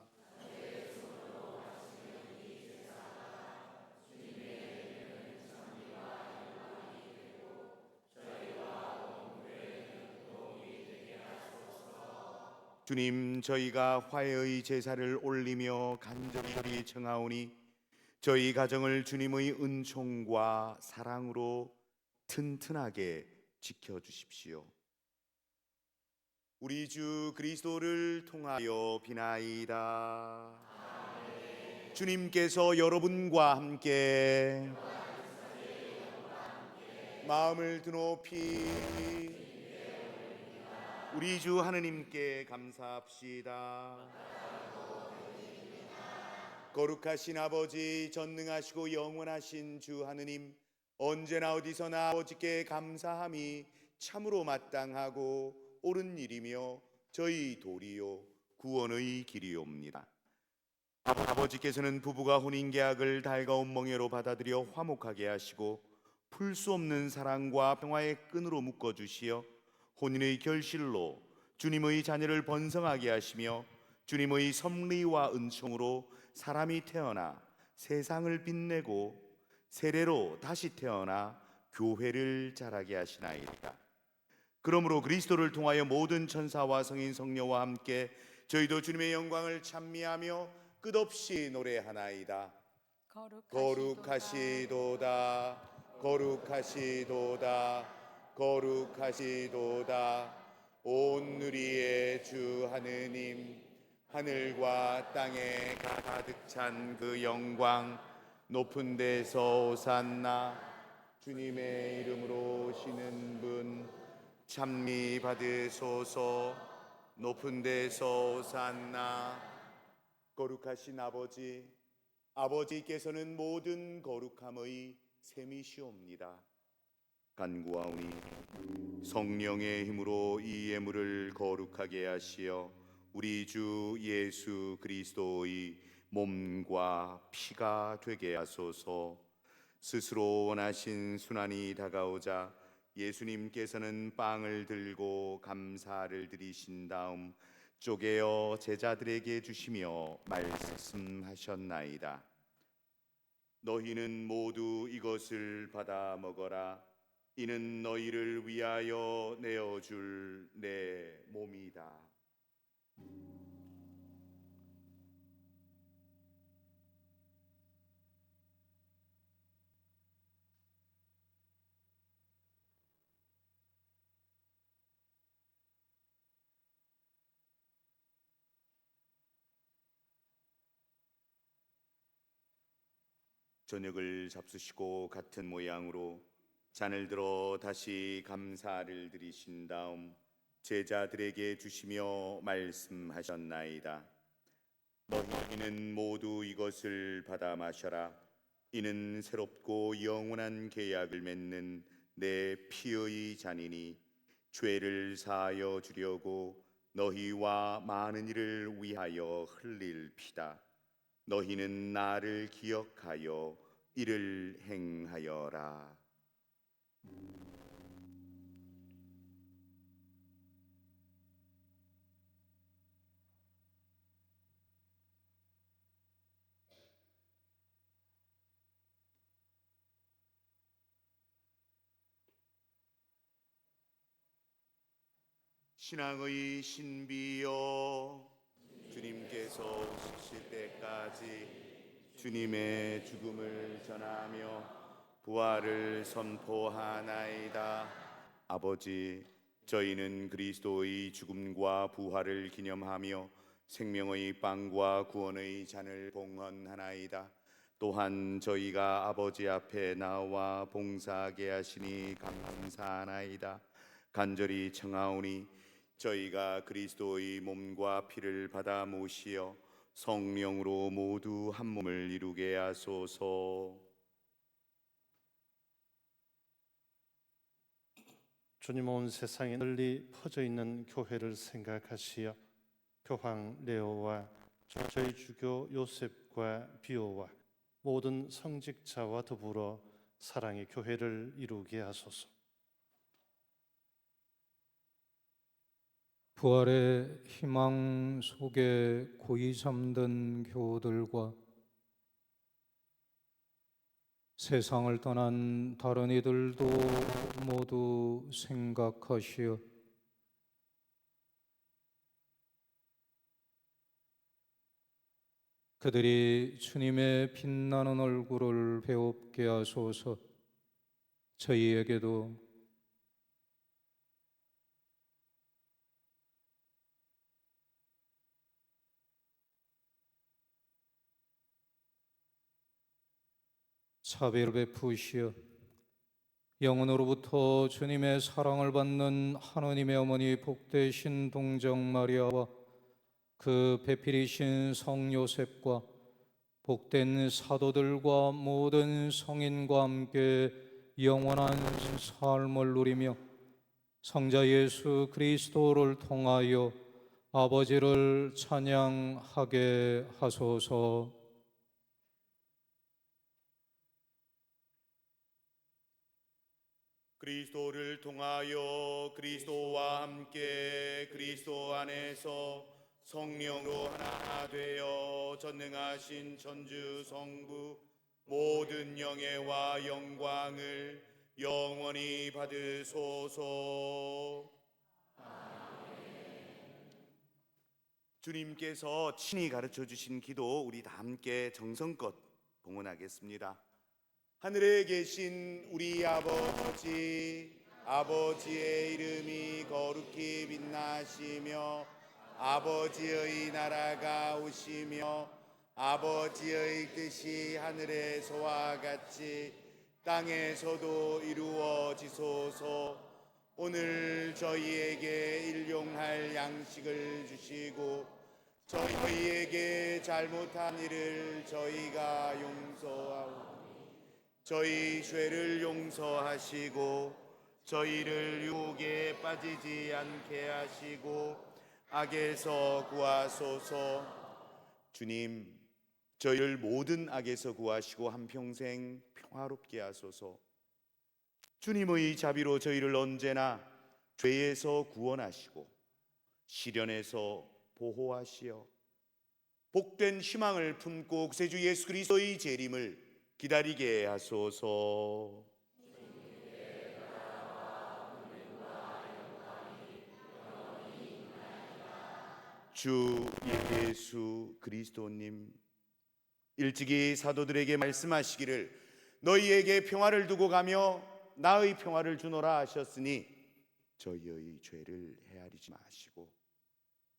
주님, 저희가 화해의 제사를 올리며 간절히 청하오니 저희 가정을 주님의 은총과 사랑으로 튼튼하게 지켜주십시오. 우리 주 그리스도를 통하여 비나이다. 주님께서 여러분과 함께 마음을 드높이 우리 주 하느님께 감사합시다. 거룩하신 아버지, 전능하시고 영원하신 주 하느님, 언제나 어디서나 아버지께 감사함이 참으로 마땅하고 옳은 일이며 저희 도리요 구원의 길이옵니다. 아버지께서는 부부가 혼인계약을 달가운 멍에로 받아들여 화목하게 하시고 풀 수 없는 사랑과 평화의 끈으로 묶어주시어 혼인의 결실로 주님의 자녀를 번성하게 하시며 주님의 섭리와 은총으로 사람이 태어나 세상을 빛내고 세례로 다시 태어나 교회를 자라게 하시나이다. 그러므로 그리스도를 통하여 모든 천사와 성인 성녀와 함께 저희도 주님의 영광을 찬미하며 끝없이 노래하나이다. 거룩하시도다, 거룩하시도다, 거룩하시도다. 온 누리의 주 하느님, 하늘과 땅에 가득 찬 그 영광, 높은 데서 오산나. 주님의 이름으로 오시는 분 찬미 받으소서. 높은 데서 오산나. 거룩하신 아버지, 아버지께서는 모든 거룩함의 셈이시옵니다. 간구하오니 성령의 힘으로 이 예물을 거룩하게 하시어 우리 주 예수 그리스도의 몸과 피가 되게 하소서. 스스로 원하신 순환이 다가오자 예수님께서는 빵을 들고 감사를 드리신 다음 쪼개어 제자들에게 주시며 말씀하셨나이다. 너희는 모두 이것을 받아 먹어라. 이는 너희를 위하여 내어줄 내 몸이다. 저녁을 잡수시고 같은 모양으로 잔을 들어 다시 감사를 드리신 다음 제자들에게 주시며 말씀하셨나이다. 너희는 모두 이것을 받아 마셔라. 이는 새롭고 영원한 계약을 맺는 내 피의 잔이니 죄를 사하여 주려고 너희와 많은 이를 위하여 흘릴 피다. 너희는 나를 기억하여 이를 행하여라. 신앙의 신비여, 주님께서 오실 때까지 주님의 죽음을 전하며 부활을 선포하나이다. 아버지, 저희는 그리스도의 죽음과 부활을 기념하며 생명의 빵과 구원의 잔을 봉헌하나이다. 또한 저희가 아버지 앞에 나와 봉사하게 하시니 감사하나이다. 간절히 청하오니 저희가 그리스도의 몸과 피를 받아 모시어 성령으로 모두 한 몸을 이루게 하소서. 주님 온 세상에 널리 퍼져 있는 교회를 생각하시어 교황 레오와 저희 주교 요셉과 비오와 모든 성직자와 더불어 사랑의 교회를 이루게 하소서. 부활의 희망 속에 고이 잠든 교우들과 세상을 떠난 다른 이들도 모두 생각하시어 그들이 주님의 빛나는 얼굴을 배웁게 하소서. 저희에게도 자비를 베푸시어 영원으로부터 주님의 사랑을 받는 하느님의 어머니 복되신 동정 마리아와 그 배필이신 성 요셉과 복된 사도들과 모든 성인과 함께 영원한 삶을 누리며 성자 예수 그리스도를 통하여 아버지를 찬양하게 하소서. 그리스도를 통하여 그리스도와 함께 그리스도 안에서 성령으로 하나 되어 전능하신 천주 성부 모든 영예와 영광을 영원히 받으소서. 주님께서 친히 가르쳐 주신 기도 우리 다 함께 정성껏 봉헌하겠습니다. 하늘에 계신 우리 아버지, 아버지의 이름이 거룩히 빛나시며 아버지의 나라가 오시며 아버지의 뜻이 하늘에서와 같이 땅에서도 이루어지소서. 오늘 저희에게 일용할 양식을 주시고 저희에게 잘못한 일을 저희가 용서하고 저희 죄를 용서하시고 저희를 유혹에 빠지지 않게 하시고 악에서 구하소서. 주님, 저희를 모든 악에서 구하시고 한평생 평화롭게 하소서. 주님의 자비로 저희를 언제나 죄에서 구원하시고 시련에서 보호하시어 복된 희망을 품고 구세주 예수 그리스도의 재림을 기다리게 하소서. 주 예수 그리스도님, 일찍이 사도들에게 말씀하시기를 너희에게 평화를 두고 가며 나의 평화를 주노라 하셨으니 저희의 죄를 헤아리지 마시고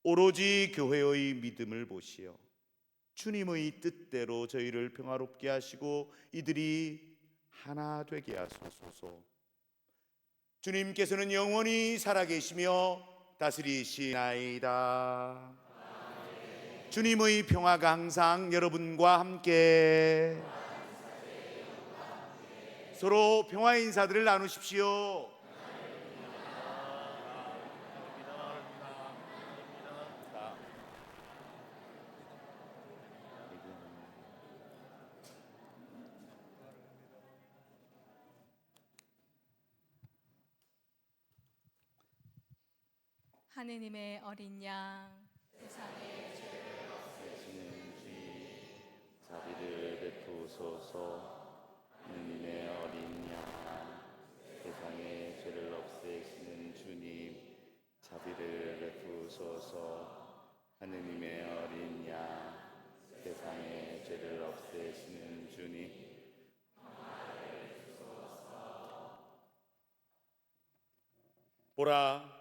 오로지 교회의 믿음을 보시어 주님의 뜻대로 저희를 평화롭게 하시고 이들이 하나 되게 하소서. 주님께서는 영원히 살아계시며 다스리시나이다. 주님의 평화가 항상 여러분과 함께. 서로 평화의 인사들을 나누십시오. 하느님의 어린 양 세상에 자비를 베푸소서. 하느님의 어린 양 세상의 죄를 없애시는 주님, 자비를 베푸소서. 하느님의 어린 양 세상의 죄를 없애시는 주님, 보라,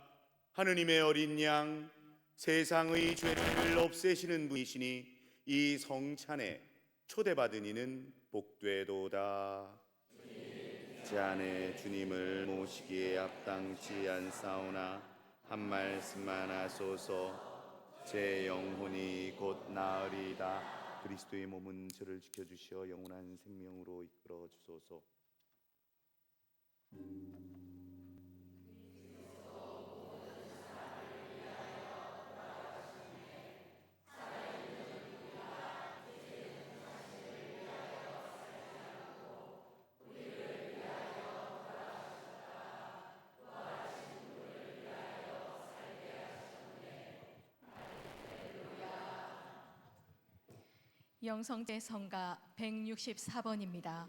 하느님의 어린 양 세상의 죄를 없애시는 분이시니 이 성찬에 초대받은 이는 복되도다. 제 안에 주님을 모시기에 합당치 않사오나 한 말씀만 하소서. 제 영혼이 곧 나으리다. 그리스도의 몸은 저를 지켜주시어 영원한 생명으로 이끌어 주소서. 영성제 성가 164번입니다.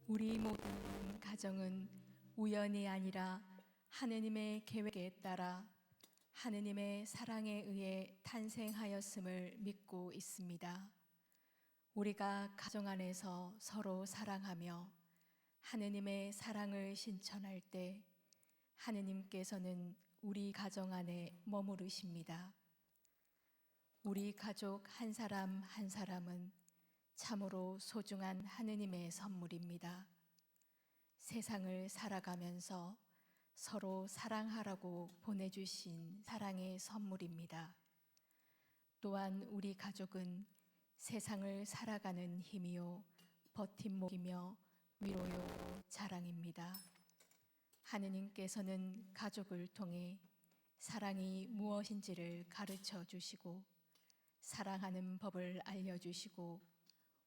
우리 모든 가정은 우연이 아니라 하느님의 계획에 따라 하느님의 사랑에 의해 탄생하였음을 믿고 있습니다. 우리가 가정 안에서 서로 사랑하며 하느님의 사랑을 신천할 때 하느님께서는 우리 가정 안에 머무르십니다. 우리 가족 한 사람 한 사람은 참으로 소중한 하느님의 선물입니다. 세상을 살아가면서 서로 사랑하라고 보내주신 사랑의 선물입니다. 또한 우리 가족은 세상을 살아가는 힘이요 버팀목이며 위로요 자랑입니다. 하느님께서는 가족을 통해 사랑이 무엇인지를 가르쳐 주시고 사랑하는 법을 알려주시고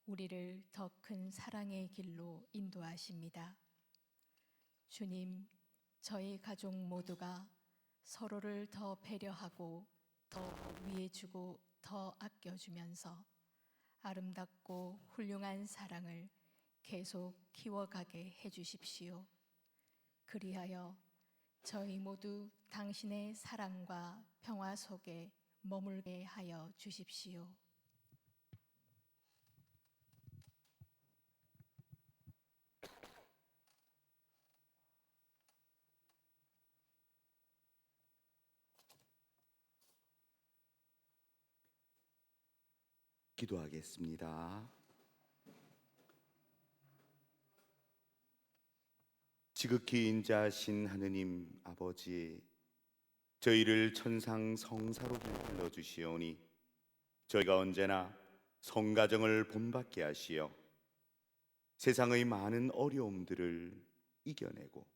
우리를 더 큰 사랑의 길로 인도하십니다. 주님, 저희 가족 모두가 서로를 더 배려하고 더 위해주고 더 아껴주면서 아름답고 훌륭한 사랑을 계속 키워가게 해주십시오. 그리하여 저희 모두 당신의 사랑과 평화 속에 머물게 하여 주십시오. 기도하겠습니다. 지극히 인자하신 하느님 아버지, 저희를 천상 성사로 불러주시오니 저희가 언제나 성가정을 본받게 하시어 세상의 많은 어려움들을 이겨내고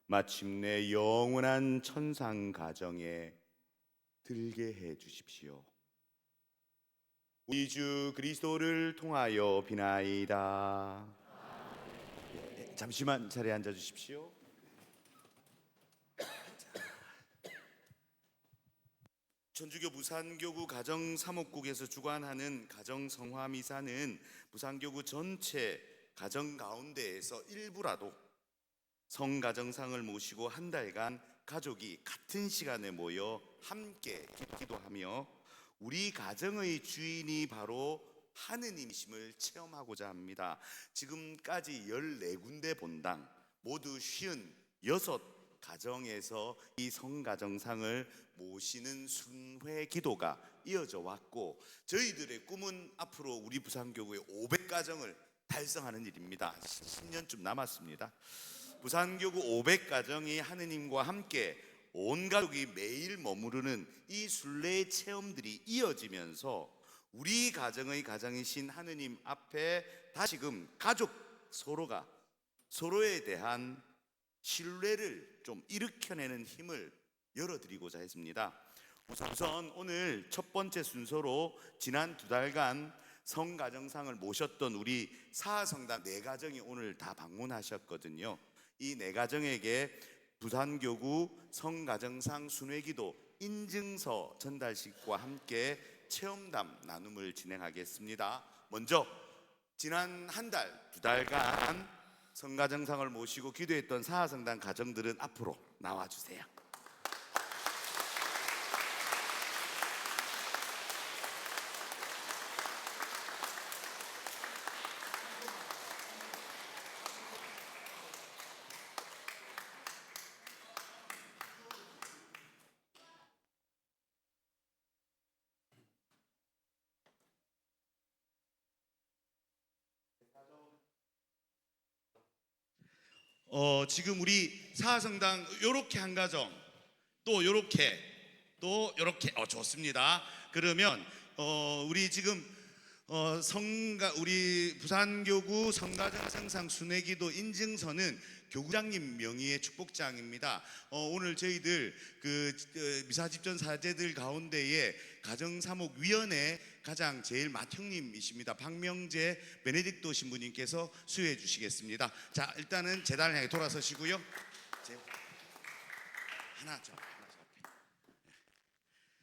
마침내 영원한 천상 가정에 들게 해 주십시오. 우리 주 그리스도를 통하여 비나이다. 잠시만 자리에 앉아 주십시오. 천주교 부산교구 가정사목국에서 주관하는 가정성화미사는 부산교구 전체 가정 가운데에서 일부라도 성가정상을 모시고 한 달간 가족이 같은 시간에 모여 함께 기도하며 우리 가정의 주인이 바로 하느님이심을 체험하고자 합니다. 지금까지 14군데 본당 모두 56 가정에서 이 성가정상을 모시는 순회 기도가 이어져 왔고, 저희들의 꿈은 앞으로 우리 부산교구의 500가정을 달성하는 일입니다. 10년쯤 남았습니다. 부산교구 500가정이 하느님과 함께 온 가족이 매일 머무르는 이 순례의 체험들이 이어지면서 우리 가정의 가장이신 하느님 앞에 다시금 가족 서로가 서로에 대한 신뢰를 좀 일으켜내는 힘을 열어드리고자 했습니다. 우선 오늘 첫 번째 순서로 지난 2달간 성가정상을 모셨던 우리 사하성당 4가정이 오늘 다 방문하셨거든요. 이 4가정에게 부산교구 성가정상 순회기도 인증서 전달식과 함께 체험담 나눔을 진행하겠습니다. 먼저 지난 한 달, 2달간 성가정상을 모시고 기도했던 사하성당 가정들은 앞으로 나와주세요. 지금 우리 사하성당 요렇게 한 가정, 또 요렇게, 또 요렇게, 좋습니다. 그러면 우리 지금 우리 부산교구 성가정상 순회기도 인증서는 교구장님 명의의 축복장입니다. 오늘 저희들 미사 집전 사제들 가운데에 가정사목위원회 가장 제일 맏형님이십니다. 박명재 베네딕토 신부님께서 수여해 주시겠습니다. 자, 일단은 제단을 향해 돌아서시고요. 하나 좀.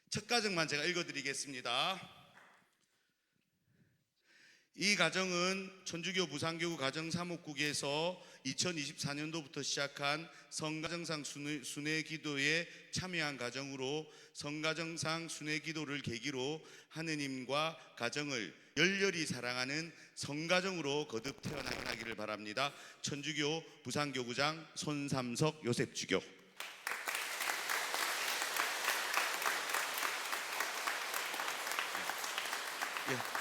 첫 가정만 제가 읽어드리겠습니다. 이 가정은 천주교 부산교구 가정사목국에서 2024년도부터 시작한 성가정상 순회기도에 참여한 가정으로 성가정상 순회기도를 계기로 하느님과 가정을 열렬히 사랑하는 성가정으로 거듭 태어나기를 바랍니다. 천주교 부산교구장 손삼석 요셉주교.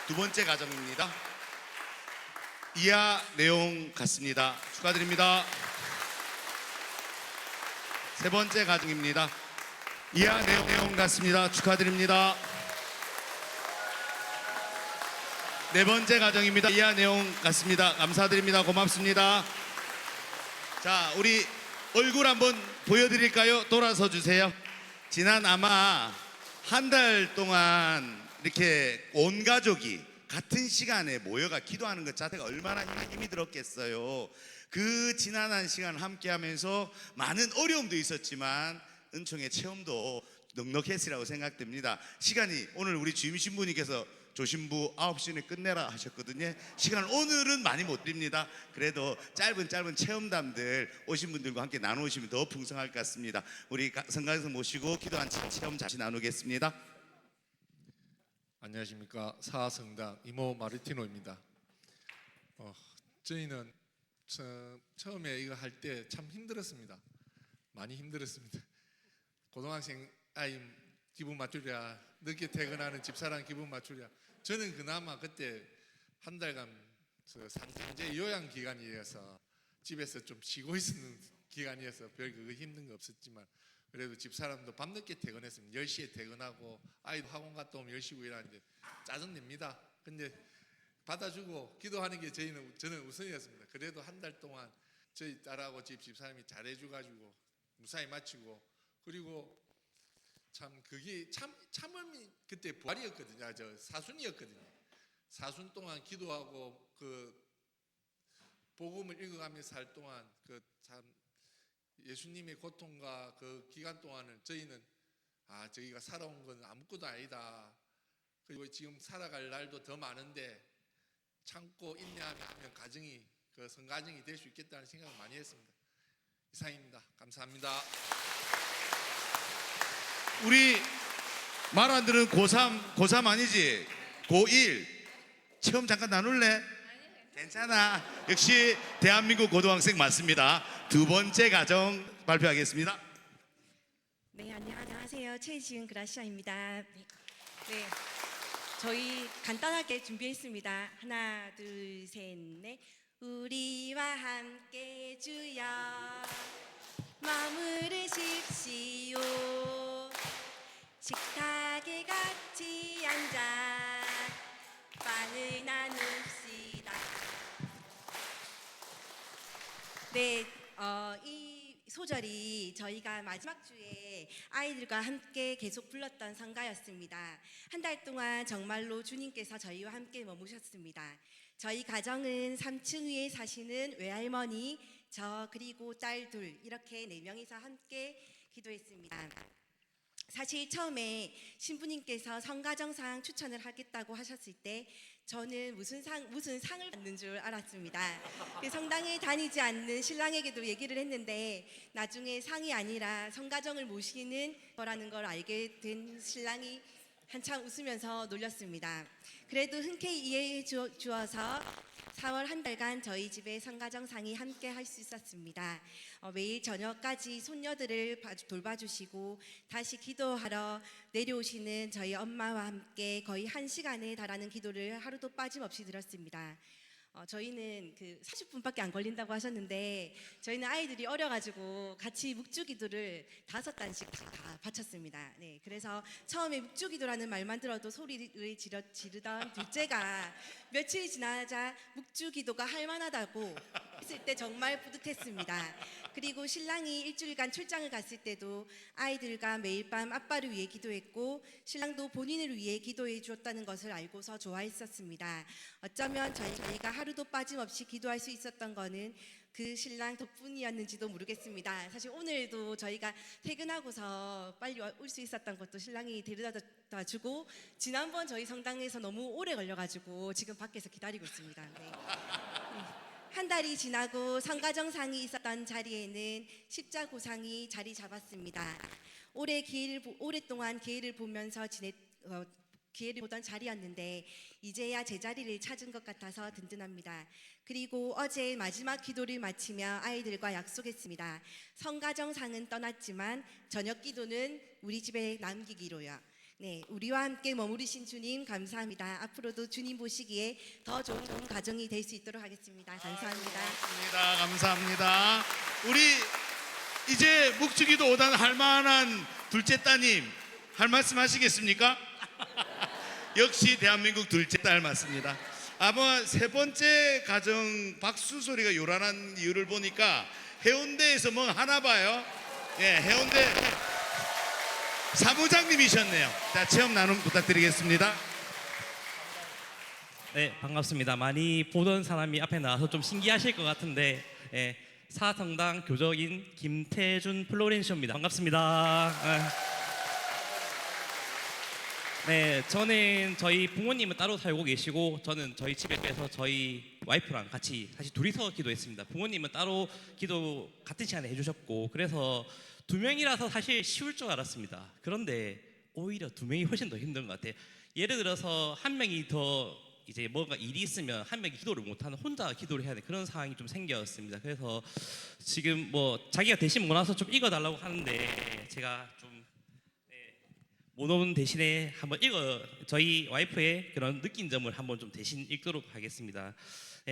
두 번째 가정입니다. 이하 내용 같습니다. 축하드립니다. 세 번째 가정입니다. 이하 내용 같습니다. 축하드립니다. 네 번째 가정입니다. 이하 내용 같습니다. 감사드립니다. 고맙습니다. 자, 우리 얼굴 한번 보여드릴까요? 돌아서 주세요. 지난 아마 한 달 동안 이렇게 온 가족이 같은 시간에 모여가 기도하는 것 자체가 얼마나 힘이 들었겠어요. 그 지난한 시간 함께 하면서 많은 어려움도 있었지만 은총의 체험도 넉넉했으리라고 생각됩니다. 시간이 오늘 우리 주임 신부님께서 조신부 9시에 끝내라 하셨거든요. 시간 오늘은 많이 못 드립니다. 그래도 짧은 체험담들 오신 분들과 함께 나누시면 더 풍성할 것 같습니다. 우리 성가에서 모시고 기도한 체험 잠시 나누겠습니다. 안녕하십니까. 사성당 이모 마르티노입니다. 저희는 처음에 이거 할 때 참 힘들었습니다. 많이 힘들었습니다. 고등학생 아이 기분 맞추랴, 늦게 퇴근하는 집사람 기분 맞추랴. 저는 그나마 그때 한 달간 산재 요양 기간이어서 집에서 좀 쉬고 있는 기간이어서 별 그거 힘든 거 없었지만 그래도 집사람도 밤늦게 퇴근했습니다. 10시에 퇴근하고 아이도 학원 갔다 오면 10시고 일하는데 짜증냅니다. 근데 받아주고 기도하는 게 저는 우선이었습니다. 그래도 한 달 동안 저희 딸하고 집사람이 잘해줘가지고 무사히 마치고 그리고 참 그게 참음이 그때 부활이었거든요. 사순이었거든요. 사순 동안 기도하고 그 복음을 읽어가면서 살 동안 그 참 예수님의 고통과 그 기간 동안을 저희는 저희가 살아온 건 아무것도 아니다. 그리고 지금 살아갈 날도 더 많은데 참고 인내하면 가정이 그 성가정이 될 수 있겠다는 생각을 많이 했습니다. 이상입니다. 감사합니다. 우리 말 안 들은 고3 아니지? 고1 체험 잠깐 나눌래? 괜찮아. 역시 대한민국 고등학생 맞습니다. 두 번째 가정 발표하겠습니다. 네, 안녕하세요. 최지은 그라시아입니다. 네, 저희 간단하게 준비했습니다. 하나, 둘, 셋, 넷. 우리와 함께 주여 머무르십시오. 식탁에 같이 앉아 빵을 나눕시다. 네, 이 소절이 저희가 마지막 주에 아이들과 함께 계속 불렀던 성가였습니다. 한 달 동안 정말로 주님께서 저희와 함께 머무셨습니다. 저희 가정은 3층 위에 사시는 외할머니, 저 그리고 딸 둘 이렇게 4명이서 함께 기도했습니다. 사실 처음에 신부님께서 성가정상 추천을 하겠다고 하셨을 때 저는 무슨 상을 받는 줄 알았습니다. 그 성당에 다니지 않는 신랑에게도 얘기를 했는데 나중에 상이 아니라 성가정을 모시는 거라는 걸 알게 된 신랑이 한참 웃으면서 놀렸습니다. 그래도 흔쾌히 이해해 주어서 4월 한 달간 저희 집에 성가정상이 함께 할 수 있었습니다. 매일 저녁까지 손녀들을 돌봐주시고 다시 기도하러 내려오시는 저희 엄마와 함께 거의 1시간에 달하는 기도를 하루도 빠짐없이 들었습니다. 저희는 그 40분밖에 안 걸린다고 하셨는데 저희는 아이들이 어려가지고 같이 묵주기도를 5단씩 다 바쳤습니다. 네, 그래서 처음에 묵주기도라는 말만 들어도 소리를 지르던 둘째가 며칠이 지나자 묵주기도가 할만하다고 했을 때 정말 뿌듯했습니다. 그리고 신랑이 일주일간 출장을 갔을 때도 아이들과 매일 밤 아빠를 위해 기도했고 신랑도 본인을 위해 기도해 주었다는 것을 알고서 좋아했었습니다. 어쩌면 저희가 하루도 빠짐없이 기도할 수 있었던 거는 그 신랑 덕분이었는지도 모르겠습니다. 사실 오늘도 저희가 퇴근하고서 빨리 올 수 있었던 것도 신랑이 데려다 주고, 지난번 저희 성당에서 너무 오래 걸려가지고 지금 밖에서 기다리고 있습니다. 네. 한 달이 지나고 성가정상이 있었던 자리에는 십자고상이 자리 잡았습니다. 오랫동안 기회를 보면서 기회를 보던 자리였는데 이제야 제자리를 찾은 것 같아서 든든합니다. 그리고 어제 마지막 기도를 마치며 아이들과 약속했습니다. 성가정상은 떠났지만 저녁 기도는 우리 집에 남기기로요. 네, 우리와 함께 머무르신 주님 감사합니다. 앞으로도 주님 보시기에 더 좋은 가정이 될 수 있도록 하겠습니다. 감사합니다. 고맙습니다. 감사합니다. 우리 이제 묵주기도 오단 할 만한 둘째 따님 할 말씀 하시겠습니까? 역시 대한민국 둘째 딸 맞습니다. 아마 세 번째 가정 박수 소리가 요란한 이유를 보니까 해운대에서 뭐 하나 봐요. 예, 해운대 사무장님이셨네요. 자, 체험 나눔 부탁드리겠습니다. 네, 반갑습니다. 많이 보던 사람이 앞에 나와서 좀 신기하실 것 같은데, 사성당 교적인 김태준 플로렌시오입니다. 반갑습니다. 네, 저는 저희 부모님은 따로 살고 계시고, 저는 저희 집에서 저희 와이프랑 같이 사실 둘이서 기도했습니다. 부모님은 따로 기도 같은 시간에 해주셨고, 그래서 두 명이라서 사실 쉬울 줄 알았습니다. 그런데 오히려 두 명이 훨씬 더 힘든 것 같아요. 예를 들어서 한 명이 더 이제 뭔가 일이 있으면 한 명이 기도를 못하는, 혼자 기도를 해야 되는 그런 상황이 좀 생겼습니다. 그래서 지금 뭐 자기가 대신 못 와서 좀 읽어달라고 하는데, 제가 좀 못 오는 대신에 한번 저희 와이프의 그런 느낀 점을 한번 좀 대신 읽도록 하겠습니다.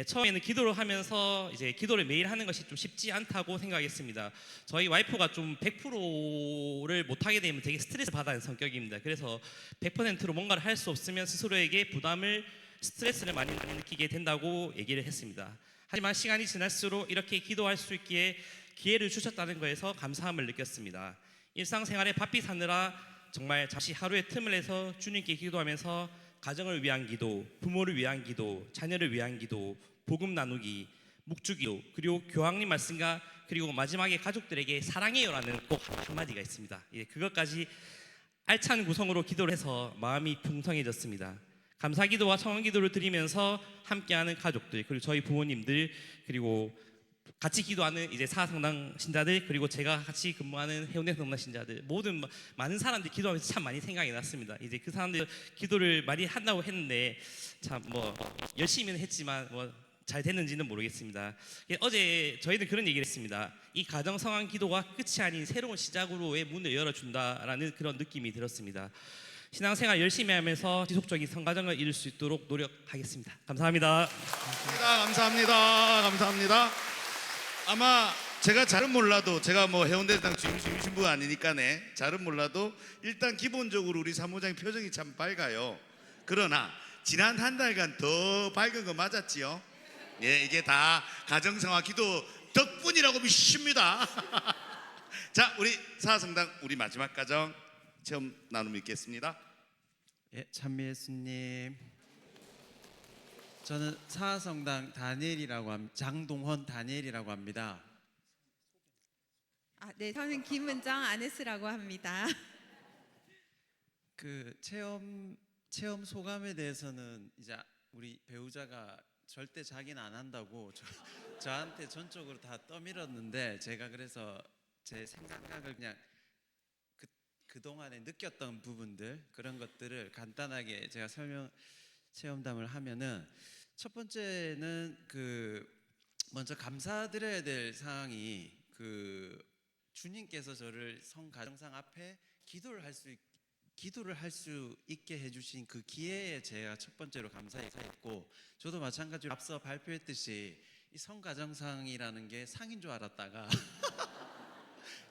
처음에는 기도를 하면서 이제 기도를 매일 하는 것이 좀 쉽지 않다고 생각했습니다. 저희 와이프가 좀 100%를 못하게 되면 되게 스트레스 받아하는 성격입니다. 그래서 100%로 뭔가를 할 수 없으면 스스로에게 스트레스를 많이 느끼게 된다고 얘기를 했습니다. 하지만 시간이 지날수록 이렇게 기도할 수 있기에 기회를 주셨다는 거에서 감사함을 느꼈습니다. 일상생활에 바삐 사느라 정말 잠시 하루의 틈을 내서 주님께 기도하면서 가정을 위한 기도, 부모를 위한 기도, 자녀를 위한 기도, 복음 나누기, 묵주기도, 그리고 교황님 말씀과 그리고 마지막에 가족들에게 사랑해요라는 꼭 한마디가 있습니다. 그것까지 알찬 구성으로 기도를 해서 마음이 풍성해졌습니다. 감사기도와 청원기도를 드리면서 함께하는 가족들, 그리고 저희 부모님들, 그리고 같이 기도하는 이제 사성당 신자들, 그리고 제가 같이 근무하는 해운대 성당 신자들, 모든 많은 사람들이 기도하면서 참 많이 생각이 났습니다. 이제 그 사람들 기도를 많이 한다고 했는데 참 뭐 열심히는 했지만 뭐 잘 됐는지는 모르겠습니다. 어제 저희는 그런 얘기를 했습니다. 이 가정 성황 기도가 끝이 아닌 새로운 시작으로의 문을 열어준다라는 그런 느낌이 들었습니다. 신앙생활 열심히 하면서 지속적인 성가정을 이룰 수 있도록 노력하겠습니다. 감사합니다. 감사합니다. 아마 제가 잘은 몰라도, 제가 뭐 해운대당 주임신 분 아니니까네, 잘은 몰라도 일단 기본적으로 우리 사무장의 표정이 참 밝아요. 그러나 지난 한 달간 더 밝은 거 맞았지요? 예, 이게 다 가정성화 기도 덕분이라고 믿습니다. 자, 우리 사성당 우리 마지막 가정 체험 나눔 있겠습니다. 예, 찬미 예수님. 저는 사성당 다니엘이라고 합니다. 장동헌 다니엘이라고 합니다. 네, 저는 김은정 아네스라고 합니다. 그 체험 소감에 대해서는 이제 우리 배우자가 절대 자기는 안 한다고 저한테 전적으로 다 떠밀었는데, 제가 그래서 제 생각을 그냥 그동안에 느꼈던 부분들, 그런 것들을 간단하게 제가 체험담을 하면은, 첫 번째는 먼저 감사드려야 될 사항이 주님께서 저를 성가정상 앞에 기도를 할 수 있게 해주신 그 기회에 제가 첫 번째로 감사했고, 저도 마찬가지로 앞서 발표했듯이 이 성가정상이라는 게 상인 줄 알았다가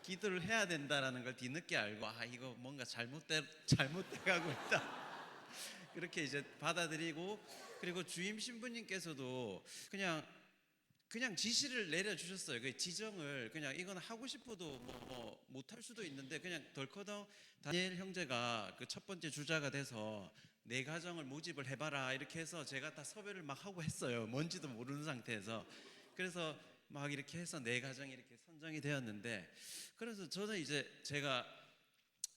기도를 해야 된다라는 걸 뒤늦게 알고, 이거 뭔가 잘못돼 가고 있다. 그렇게 이제 받아들이고, 그리고 주임 신부님께서도 그냥 지시를 내려주셨어요. 그 지정을 그냥 이건 하고 싶어도 못할 수도 있는데, 그냥 덜커덩 다니엘 형제가 그 첫 번째 주자가 돼서 내 가정을 모집을 해봐라 이렇게 해서 제가 다 섭외를 막 하고 했어요. 뭔지도 모르는 상태에서. 그래서 막 이렇게 해서 네 가정이 이렇게 선정이 되었는데, 그래서 저는 이제 제가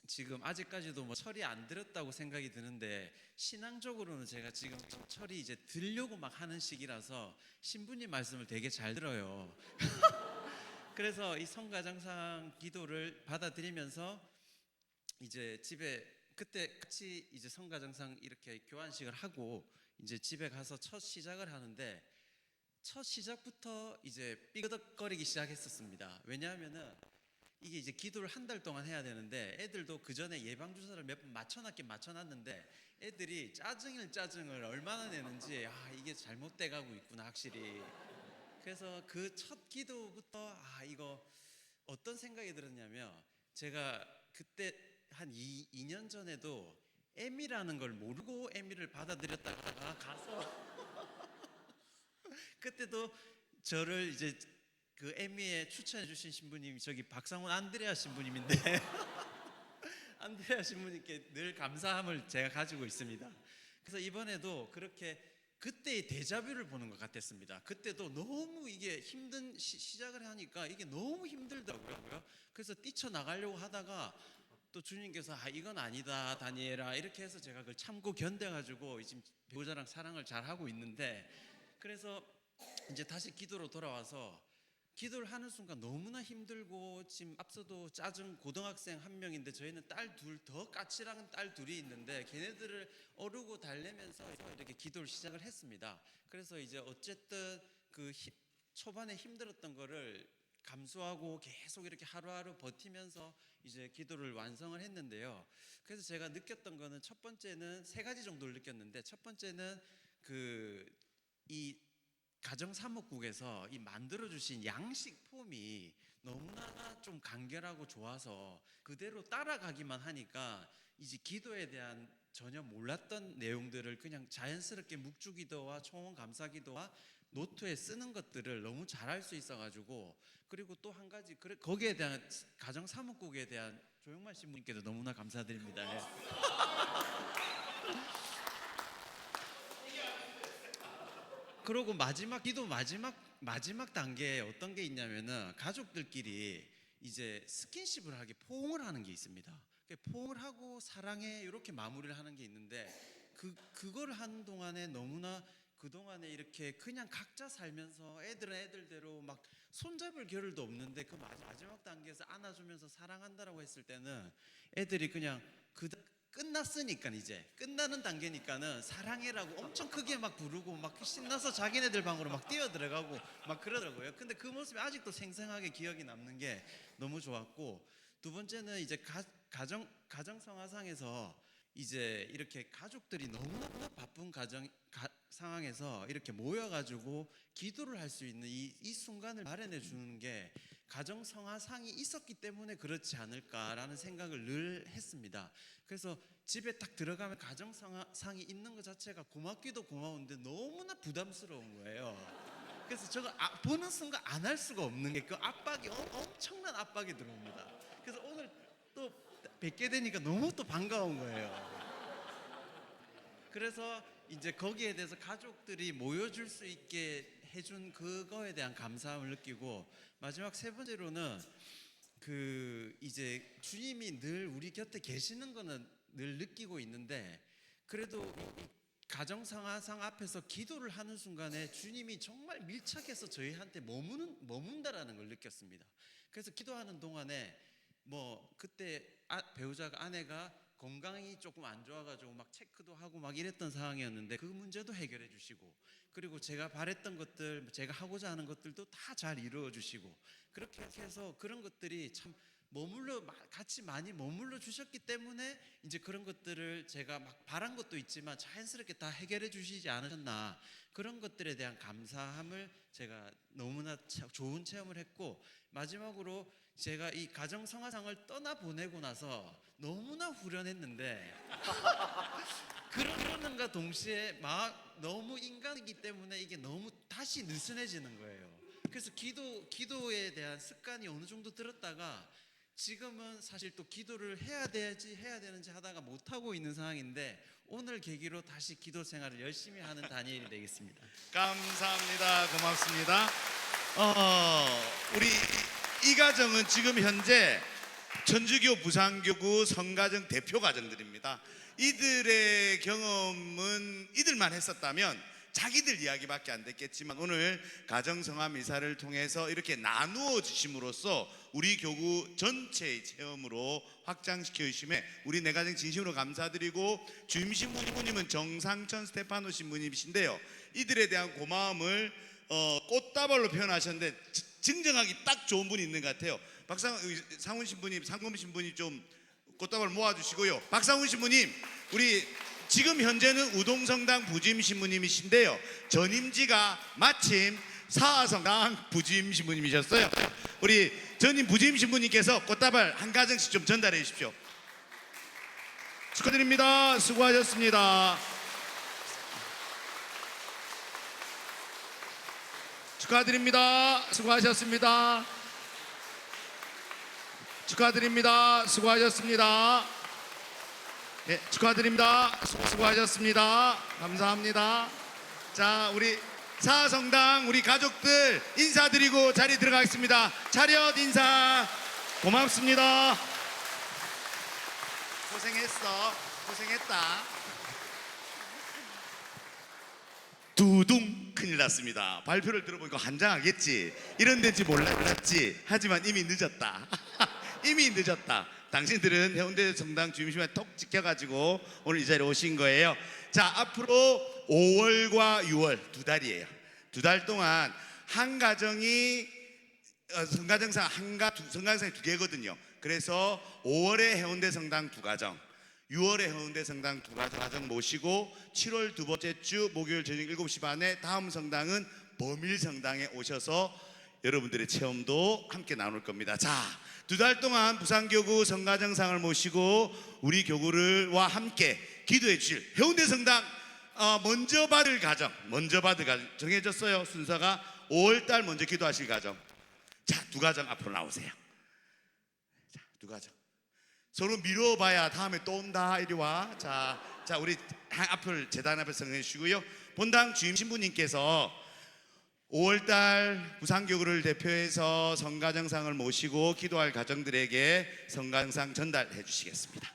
지금 아직까지도 뭐 철이 안 들었다고 생각이 드는데, 신앙적으로는 제가 지금 철이 이제 들려고 막 하는 시기라서 신부님 말씀을 되게 잘 들어요. 그래서 이 성가정상 기도를 받아들이면서 이제 집에 그때 같이 이제 성가정상 이렇게 교환식을 하고 이제 집에 가서 첫 시작을 하는데, 첫 시작부터 이제 삐그덕거리기 시작했었습니다. 왜냐하면은 이게 이제 기도를 한 달 동안 해야 되는데, 애들도 그 전에 예방 주사를 몇 번 맞춰놨는데 애들이 짜증을 얼마나 내는지, 이게 잘못돼 가고 있구나 확실히. 그래서 그 첫 기도부터 이거 어떤 생각이 들었냐면, 제가 그때 한 2년 전에도 M이라는 걸 모르고 M이를 받아들였다가 가서 그때도 저를 이제 그 M이에 추천해 주신 신부님이 저기 박상훈 안드레아 신부님인데 안드레아 신부님께 늘 감사함을 제가 가지고 있습니다. 그래서 이번에도 그렇게 그때의 데자뷰를 보는 것 같았습니다. 그때도 너무 이게 힘든 시작을 하니까 이게 너무 힘들더라고요. 그래서 뛰쳐나가려고 하다가 또 주님께서 이건 아니다 다니엘아 이렇게 해서 제가 그걸 참고 견뎌가지고 지금 배우자랑 사랑을 잘 하고 있는데, 그래서 이제 다시 기도로 돌아와서 기도를 하는 순간 너무나 힘들고, 지금 앞서도 짜증 고등학생 한 명인데 저희는 딸 둘, 더 까칠한 딸 둘이 있는데 걔네들을 어르고 달래면서 이렇게 기도를 시작을 했습니다. 그래서 이제 어쨌든 그 초반에 힘들었던 거를 감수하고 계속 이렇게 하루하루 버티면서 이제 기도를 완성을 했는데요. 그래서 제가 느꼈던 거는, 첫 번째는 세 가지 정도를 느꼈는데, 첫 번째는 이 가정사목국에서 이 만들어주신 양식 폼이 너무나 좀 간결하고 좋아서 그대로 따라가기만 하니까 이제 기도에 대한 전혀 몰랐던 내용들을 그냥 자연스럽게 묵주기도와 청원감사기도와 노트에 쓰는 것들을 너무 잘할 수 있어가지고, 그리고 또 한 가지 거기에 대한 가정사목국에 대한 조영만 신부님께도 너무나 감사드립니다. 그리고 마지막 단계에 어떤 게 있냐면은, 가족들끼리 이제 스킨십을 하게 포옹을 하는 게 있습니다. 포옹을 하고 사랑해 이렇게 마무리를 하는 게 있는데, 그걸 하는 동안에 너무나 그동안에 이렇게 그냥 각자 살면서 애들은 애들대로 막 손잡을 겨를도 없는데, 그 마지막 단계에서 안아주면서 사랑한다라고 했을 때는 애들이 그냥 끝났으니까, 이제 끝나는 단계니까는 사랑해라고 엄청 크게 막 부르고 막 신나서 자기네들 방으로 막 뛰어들어가고 막 그러더라고요. 근데 그 모습이 아직도 생생하게 기억이 남는 게 너무 좋았고, 두 번째는 이제 가정성화상에서 이제 이렇게 가족들이 너무나 바쁜 상황에서 이렇게 모여가지고 기도를 할 수 있는 이 순간을 마련해 주는 게 가정성화상이 있었기 때문에 그렇지 않을까라는 생각을 늘 했습니다. 그래서 집에 딱 들어가면 가정성화상이 있는 것 자체가 고맙기도 고마운데 너무나 부담스러운 거예요. 그래서 저거 보는 순간 안 할 수가 없는 게, 그 압박이 엄청난 압박이 들어옵니다. 그래서 오늘 또 뵙게 되니까 너무 또 반가운 거예요. 그래서 이제 거기에 대해서 가족들이 모여줄 수 있게 해준 그거에 대한 감사함을 느끼고, 마지막 세 번째로는 이제 주님이 늘 우리 곁에 계시는 거는 늘 느끼고 있는데, 그래도 이 가정성화상 앞에서 기도를 하는 순간에 주님이 정말 밀착해서 저희한테 머문다라는 걸 느꼈습니다. 그래서 기도하는 동안에 그때 배우자가 아내가 건강이 조금 안 좋아가지고 막 체크도 하고 막 이랬던 상황이었는데 그 문제도 해결해 주시고, 그리고 제가 바랬던 것들, 제가 하고자 하는 것들도 다 잘 이루어 주시고, 그렇게 해서 그런 것들이 참 같이 많이 머물러 주셨기 때문에 이제 그런 것들을 제가 막 바란 것도 있지만 자연스럽게 다 해결해 주시지 않으셨나, 그런 것들에 대한 감사함을 제가 너무나 좋은 체험을 했고, 마지막으로 제가 이 가정성화상을 떠나보내고 나서 너무나 후련했는데 그러는가 동시에 너무 인간이기 때문에 이게 너무 다시 느슨해지는 거예요. 그래서 기도에 대한 습관이 어느 정도 들었다가 지금은 사실 또 기도를 해야 되는지 하다가 못하고 있는 상황인데, 오늘 계기로 다시 기도 생활을 열심히 하는 다니엘이 되겠습니다. 감사합니다. 고맙습니다. 우리 이 가정은 지금 현재 천주교 부산교구 성가정 대표 가정들입니다. 이들의 경험은 이들만 했었다면 자기들 이야기밖에 안 됐겠지만 오늘 가정성화 미사를 통해서 이렇게 나누어 주심으로써 우리 교구 전체의 체험으로 확장시켜 주심에 우리 내가정 진심으로 감사드리고, 주임 신부님은 정상천 스테파노 신부님이신데요, 이들에 대한 고마움을 꽃다발로 표현하셨는데 증정하기 딱 좋은 분이 있는 것 같아요. 상훈 신부님, 상금 신부님 좀 꽃다발 모아주시고요. 박상훈 신부님, 우리 지금 현재는 우동성당 부임 신부님이신데요, 전임지가 마침 사화성당 부임 신부님이셨어요. 우리 전임 부임 신부님께서 꽃다발 한 가정씩 좀 전달해 주십시오. 축하드립니다. 수고하셨습니다. 축하드립니다. 수고하셨습니다. 축하드립니다. 수고하셨습니다. 네, 축하드립니다. 수고하셨습니다. 감사합니다. 자, 우리 사성당 우리 가족들 인사드리고 자리 들어가겠습니다. 차렷 인사. 고맙습니다. 고생했어. 고생했다. 두둥, 큰일 났습니다. 발표를 들어보니까 환장하겠지. 이런 데인지 몰랐지. 하지만 이미 늦었다. 이미 늦었다. 당신들은 해운대 성당 주임심에 톡 지켜가지고 오늘 이 자리에 오신 거예요. 자, 앞으로 5월과 6월 두 달이에요. 두 달 동안 한 가정이 성가정상 성가정상이 두 개거든요. 그래서 5월에 해운대 성당 두 가정, 6월에 해운대 성당 두 가정 모시고 7월 두 번째 주 목요일 저녁 7시 반에 다음 성당은 범일 성당에 오셔서 여러분들의 체험도 함께 나눌 겁니다. 자, 두 달 동안 부산교구 성가정상을 모시고 우리 교구를와 함께 기도해 주실 해운대 성당 먼저 받을 가정 정해졌어요. 순서가 5월달 먼저 기도하실 가정. 자, 두 가정 앞으로 나오세요. 자, 두 가정 서로 미뤄봐야 다음에 또 온다. 이리 와. 자, 우리 앞을 재단 앞에 성해 주시고요. 본당 주임 신부님께서 5월달 부산교구를 대표해서 성가정상을 모시고 기도할 가정들에게 성가정상 전달해 주시겠습니다.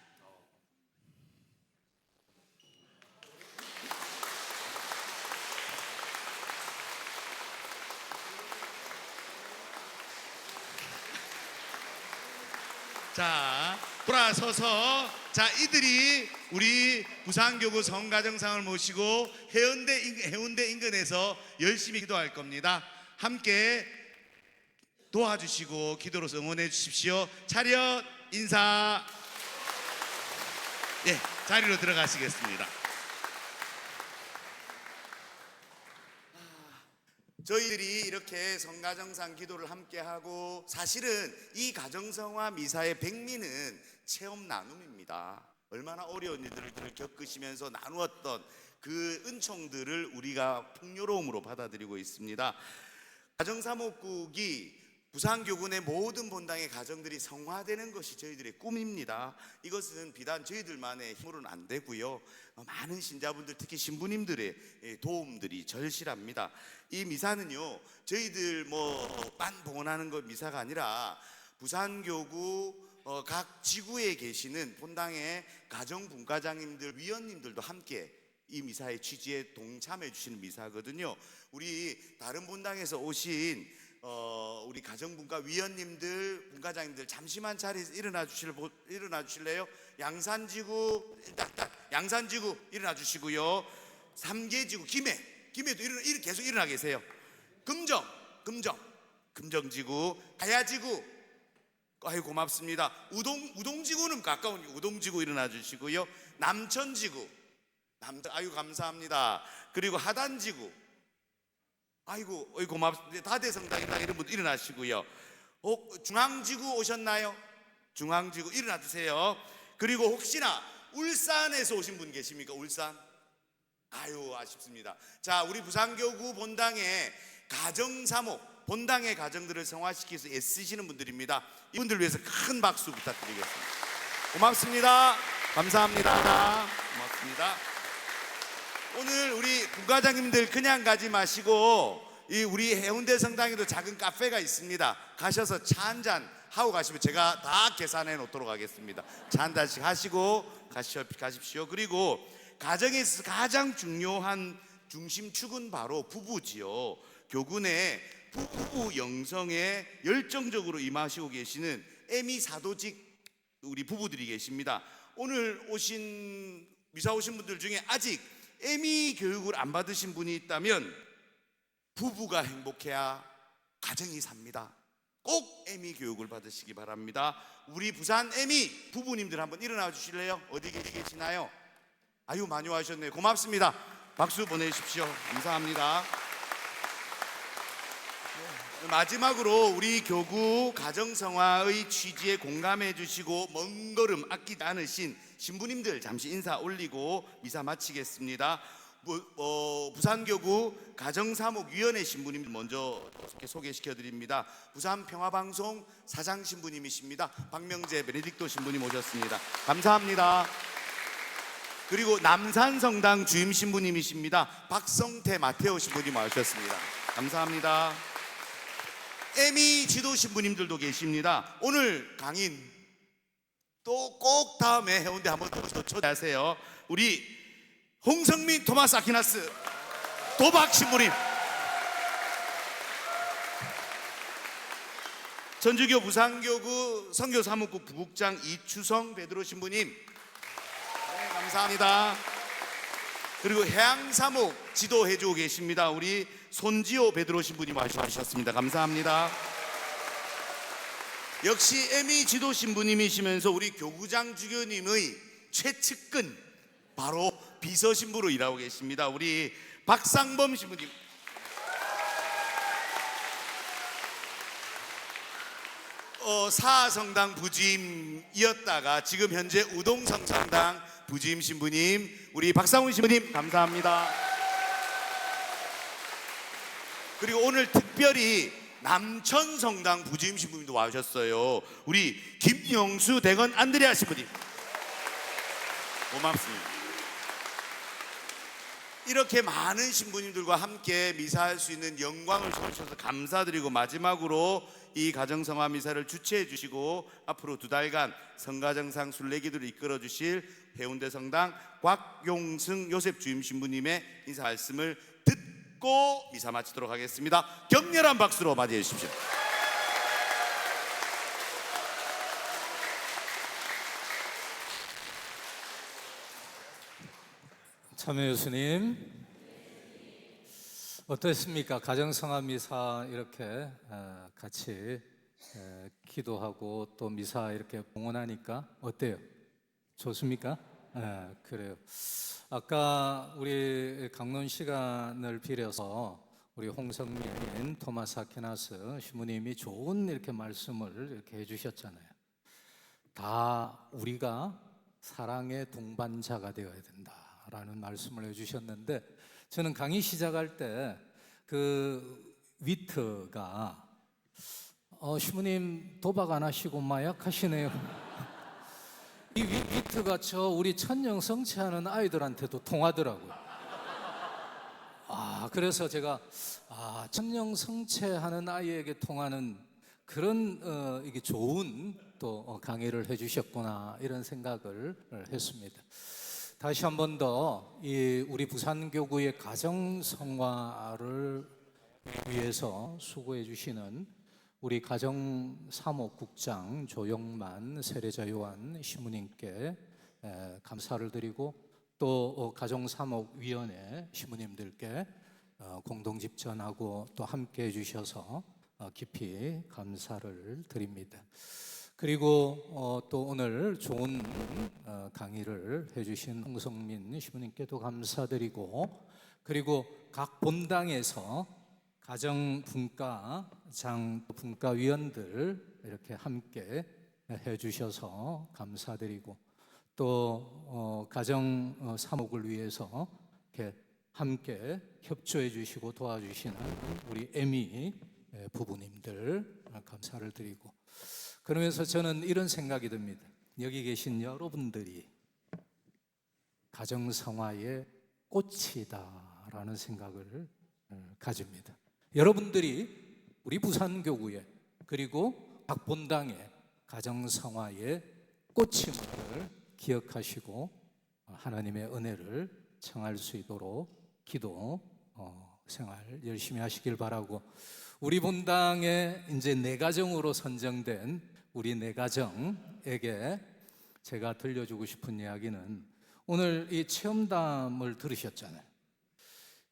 자, 돌아서서 자, 이들이 우리 부산교구 성가정상을 모시고 해운대 인근에서 열심히 기도할 겁니다. 함께 도와주시고 기도로서 응원해 주십시오. 차렷 인사. 예, 자리로 들어가시겠습니다. 저희들이 이렇게 성가정상 기도를 함께 하고, 사실은 이 가정성화 미사의 백미는 체험 나눔입니다. 얼마나 어려운 일들을 겪으시면서 나누었던 그 은총들을 우리가 풍요로움으로 받아들이고 있습니다. 가정사목국이 부산교구 내 모든 본당의 가정들이 성화되는 것이 저희들의 꿈입니다. 이것은 비단 저희들만의 힘으로는 안 되고요, 많은 신자분들, 특히 신부님들의 도움들이 절실합니다. 이 미사는요, 저희들 만 봉헌하는 것 미사가 아니라 부산교구 각 지구에 계시는 본당의 가정분과장님들, 위원님들도 함께 이 미사의 취지에 동참해 주시는 미사거든요. 우리 다른 본당에서 오신 우리 가정분과 위원님들, 분과장님들 잠시만 자리에서 일어나 주실래요? 양산지구 일어나 주시고요. 삼계지구 김해도 계속 일어나 계세요. 금정지구, 가야지구, 아유 고맙습니다. 우동지구는 가까운 우동지구 일어나 주시고요. 남천지구, 아유 감사합니다. 그리고 하단지구, 아이고 고맙습니다. 다대성당이나 이런 분들 일어나시고요. 중앙지구 오셨나요? 중앙지구 일어나 주세요. 그리고 혹시나 울산에서 오신 분 계십니까? 울산? 아유 아쉽습니다. 자, 우리 부산교구 본당의 가정사목, 본당의 가정들을 성화시키기 위해서 애쓰시는 분들입니다. 이분들 위해서 큰 박수 부탁드리겠습니다. 고맙습니다. 감사합니다. 고맙습니다. 오늘 우리 분과장님들 그냥 가지 마시고 이 우리 해운대 성당에도 작은 카페가 있습니다. 가셔서 차 한잔 하고 가시면 제가 다 계산해 놓도록 하겠습니다. 차 한 잔씩 하시고 가십시오. 그리고 가정에 있어서 가장 중요한 중심축은 바로 부부지요. 교군에 부부 영성에 열정적으로 임하시고 계시는 에미 사도직 우리 부부들이 계십니다. 오늘 미사 오신 분들 중에 아직 에미 교육을 안 받으신 분이 있다면 부부가 행복해야 가정이 삽니다. 꼭 에미 교육을 받으시기 바랍니다. 우리 부산 에미 부부님들 한번 일어나 주실래요? 어디 계시나요? 아유, 많이 와주셨네요. 고맙습니다. 박수 보내주십시오. 감사합니다. 마지막으로 우리 교구 가정성화의 취지에 공감해 주시고 먼 걸음 아끼지 않으신 신부님들 잠시 인사 올리고 미사 마치겠습니다. 부산교구 가정사목위원회 신부님 먼저 소개시켜 드립니다. 부산평화방송 사장 신부님이십니다. 박명재 베네딕토 신부님 오셨습니다. 감사합니다. 그리고 남산성당 주임 신부님이십니다. 박성태 마테오 신부님 와주셨습니다. 감사합니다. 에미 지도 신부님들도 계십니다. 오늘 강인 또 꼭 다음에 해운대 한번 더 초대하세요. 우리 홍성민 토마스 아퀴나스 도박 신부님, 전주교 부산교구 선교사무국 부국장 이추성 베드로 신부님, 네, 감사합니다. 그리고 해양사목 지도해주고 계십니다. 우리 손지호 베드로 신부님 와주셨습니다. 감사합니다. 역시 에미 지도 신부님이시면서 우리 교구장 주교님의 최측근 바로 비서 신부로 일하고 계십니다. 우리 박상범 신부님. 사성당 부지임이었다가 지금 현재 우동성당당 부지임 신부님, 우리 박상훈 신부님 감사합니다. 그리고 오늘 특별히 남천성당 부지임 신부님도 와주셨어요. 우리 김영수 대건 안드레아 신부님 고맙습니다. 이렇게 많은 신부님들과 함께 미사할 수 있는 영광을 주셔서 감사드리고, 마지막으로 이 가정성화 미사를 주최해 주시고 앞으로 2달간 성가정상 순례기도를 이끌어 주실 해운대 성당 곽용승 요셉 주임 신부님의 인사 말씀을 듣고 미사 마치도록 하겠습니다. 격렬한 박수로 맞이해 주십시오. 참여 예수님 어떠십니까? 가정성화 미사 이렇게 같이 기도하고 또 미사 이렇게 봉헌하니까 어때요? 좋습니까? 그래요. 아까 우리 강론 시간을 빌어서 우리 홍성민 토마스 아퀴나스 신부님이 좋은 이렇게 말씀을 이렇게 해주셨잖아요. 다 우리가 사랑의 동반자가 되어야 된다라는 말씀을 해주셨는데, 저는 강의 시작할 때 그 위트가 신부님 도박 안 하시고 마약하시네요. 이 위트가 우리 천령 성취하는 아이들한테도 통하더라고요. 그래서 제가 천령 성취하는 아이에게 통하는 그런 이게 좋은 또 강의를 해주셨구나 이런 생각을 했습니다. 다시 한 번 더 이 우리 부산교구의 가정성화를 위해서 수고해 주시는 우리 가정사목국장 조영만 세례자요한 신부님께 감사를 드리고, 또 가정사목위원회 신부님들께 공동집전하고 또 함께해 주셔서 깊이 감사를 드립니다. 그리고 또 오늘 좋은 강의를 해주신 홍성민 신부님께도 감사드리고, 그리고 각 본당에서 가정분과장, 분과위원들 이렇게 함께 해주셔서 감사드리고, 또 가정사목을 위해서 이렇게 함께 협조해 주시고 도와주시는 우리 에미 부부님들 감사를 드리고, 그러면서 저는 이런 생각이 듭니다. 여기 계신 여러분들이 가정성화의 꽃이다라는 생각을 가집니다. 여러분들이 우리 부산교구에 그리고 각 본당의 가정성화의 꽃임을 기억하시고 하나님의 은혜를 청할 수 있도록 기도 생활 열심히 하시길 바라고, 우리 본당에 이제 내 가정으로 선정된 우리 내 가정에게 제가 들려주고 싶은 이야기는, 오늘 이 체험담을 들으셨잖아요.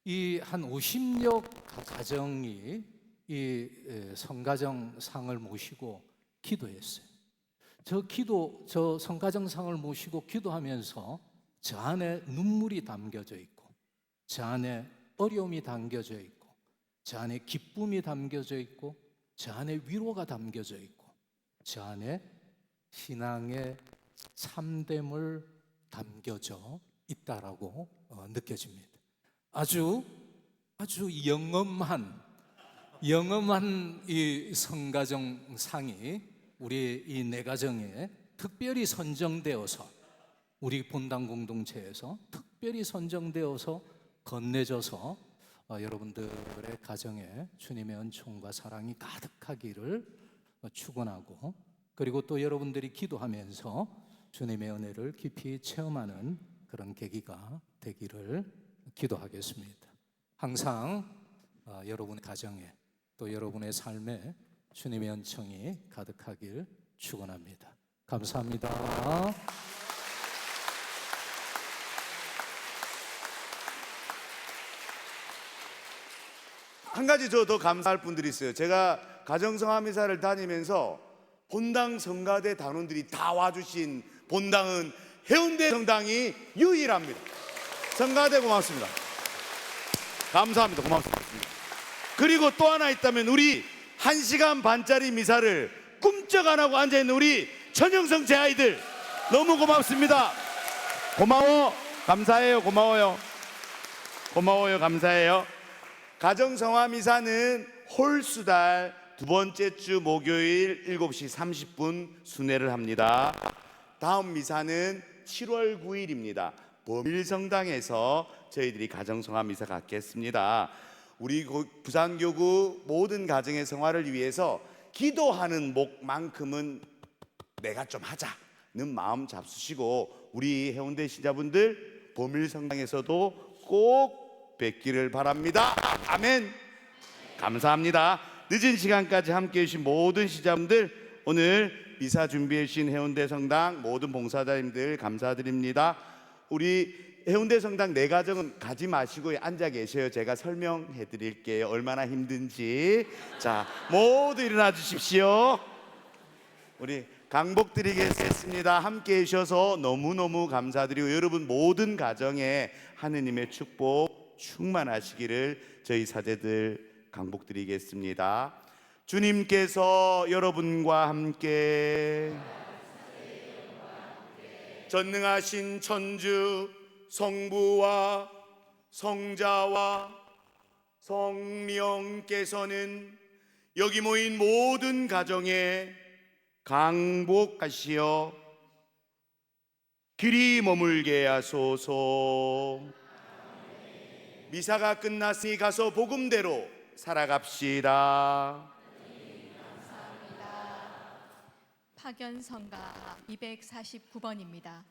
이 한 50여 가정이 이 성가정상을 모시고 기도했어요. 저 성가정상을 모시고 기도하면서 저 안에 눈물이 담겨져 있고, 저 안에 어려움이 담겨져 있고, 저 안에 기쁨이 담겨져 있고, 저 안에 위로가 담겨져 있고, 저 안에 신앙의 참됨을 담겨져 있다라고 느껴집니다. 아주 영험한 이 성가정상이 우리 이 내 가정에 특별히 선정되어서, 우리 본당 공동체에서 특별히 선정되어서 건네져서 여러분들의 가정에 주님의 은총과 사랑이 가득하기를 축원하고, 그리고 또 여러분들이 기도하면서 주님의 은혜를 깊이 체험하는 그런 계기가 되기를 기도하겠습니다. 항상 여러분의 가정에 또 여러분의 삶에 주님의 은총이 가득하길 축원합니다. 감사합니다. 한 가지 저 더 감사할 분들이 있어요. 제가 가정성화 미사를 다니면서 본당 성가대 단원들이 다 와주신 본당은 해운대 성당이 유일합니다. 성가대 고맙습니다. 감사합니다. 고맙습니다. 그리고 또 하나 있다면, 우리 1시간 반짜리 미사를 꿈쩍 안 하고 앉아있는 우리 천영성체 아이들 너무 고맙습니다. 고마워. 감사해요. 고마워요. 감사해요. 가정성화 미사는 홀수달 두 번째 주 목요일 7시 30분 순회를 합니다. 다음 미사는 7월 9일입니다. 범일성당에서 저희들이 가정성화 미사 갖겠습니다. 우리 부산교구 모든 가정의 성화를 위해서 기도하는 목만큼은 내가 좀 하자는 마음 잡수시고, 우리 해운대 신자분들 범일성당에서도 꼭 뵙기를 바랍니다. 아멘. 감사합니다. 늦은 시간까지 함께해 주신 모든 신자분들, 오늘 미사 준비해 주신 해운대 성당 모든 봉사자님들 감사드립니다. 우리 해운대 성당 내 가정은 가지 마시고 앉아 계셔요. 제가 설명해 드릴게요. 얼마나 힘든지. 자, 모두 일어나 주십시오. 우리 강복 드리겠습니다. 함께 해주셔서 너무너무 감사드리고, 여러분 모든 가정에 하느님의 축복 충만하시기를 저희 사제들 강복 드리겠습니다. 주님께서 여러분과 함께 전능하신 천주 성부와 성자와 성령께서는 여기 모인 모든 가정에 강복하시어 길이 머물게 하소서. 미사가 끝났으니 가서 복음대로 살아갑시다. 파견성가 249번입니다.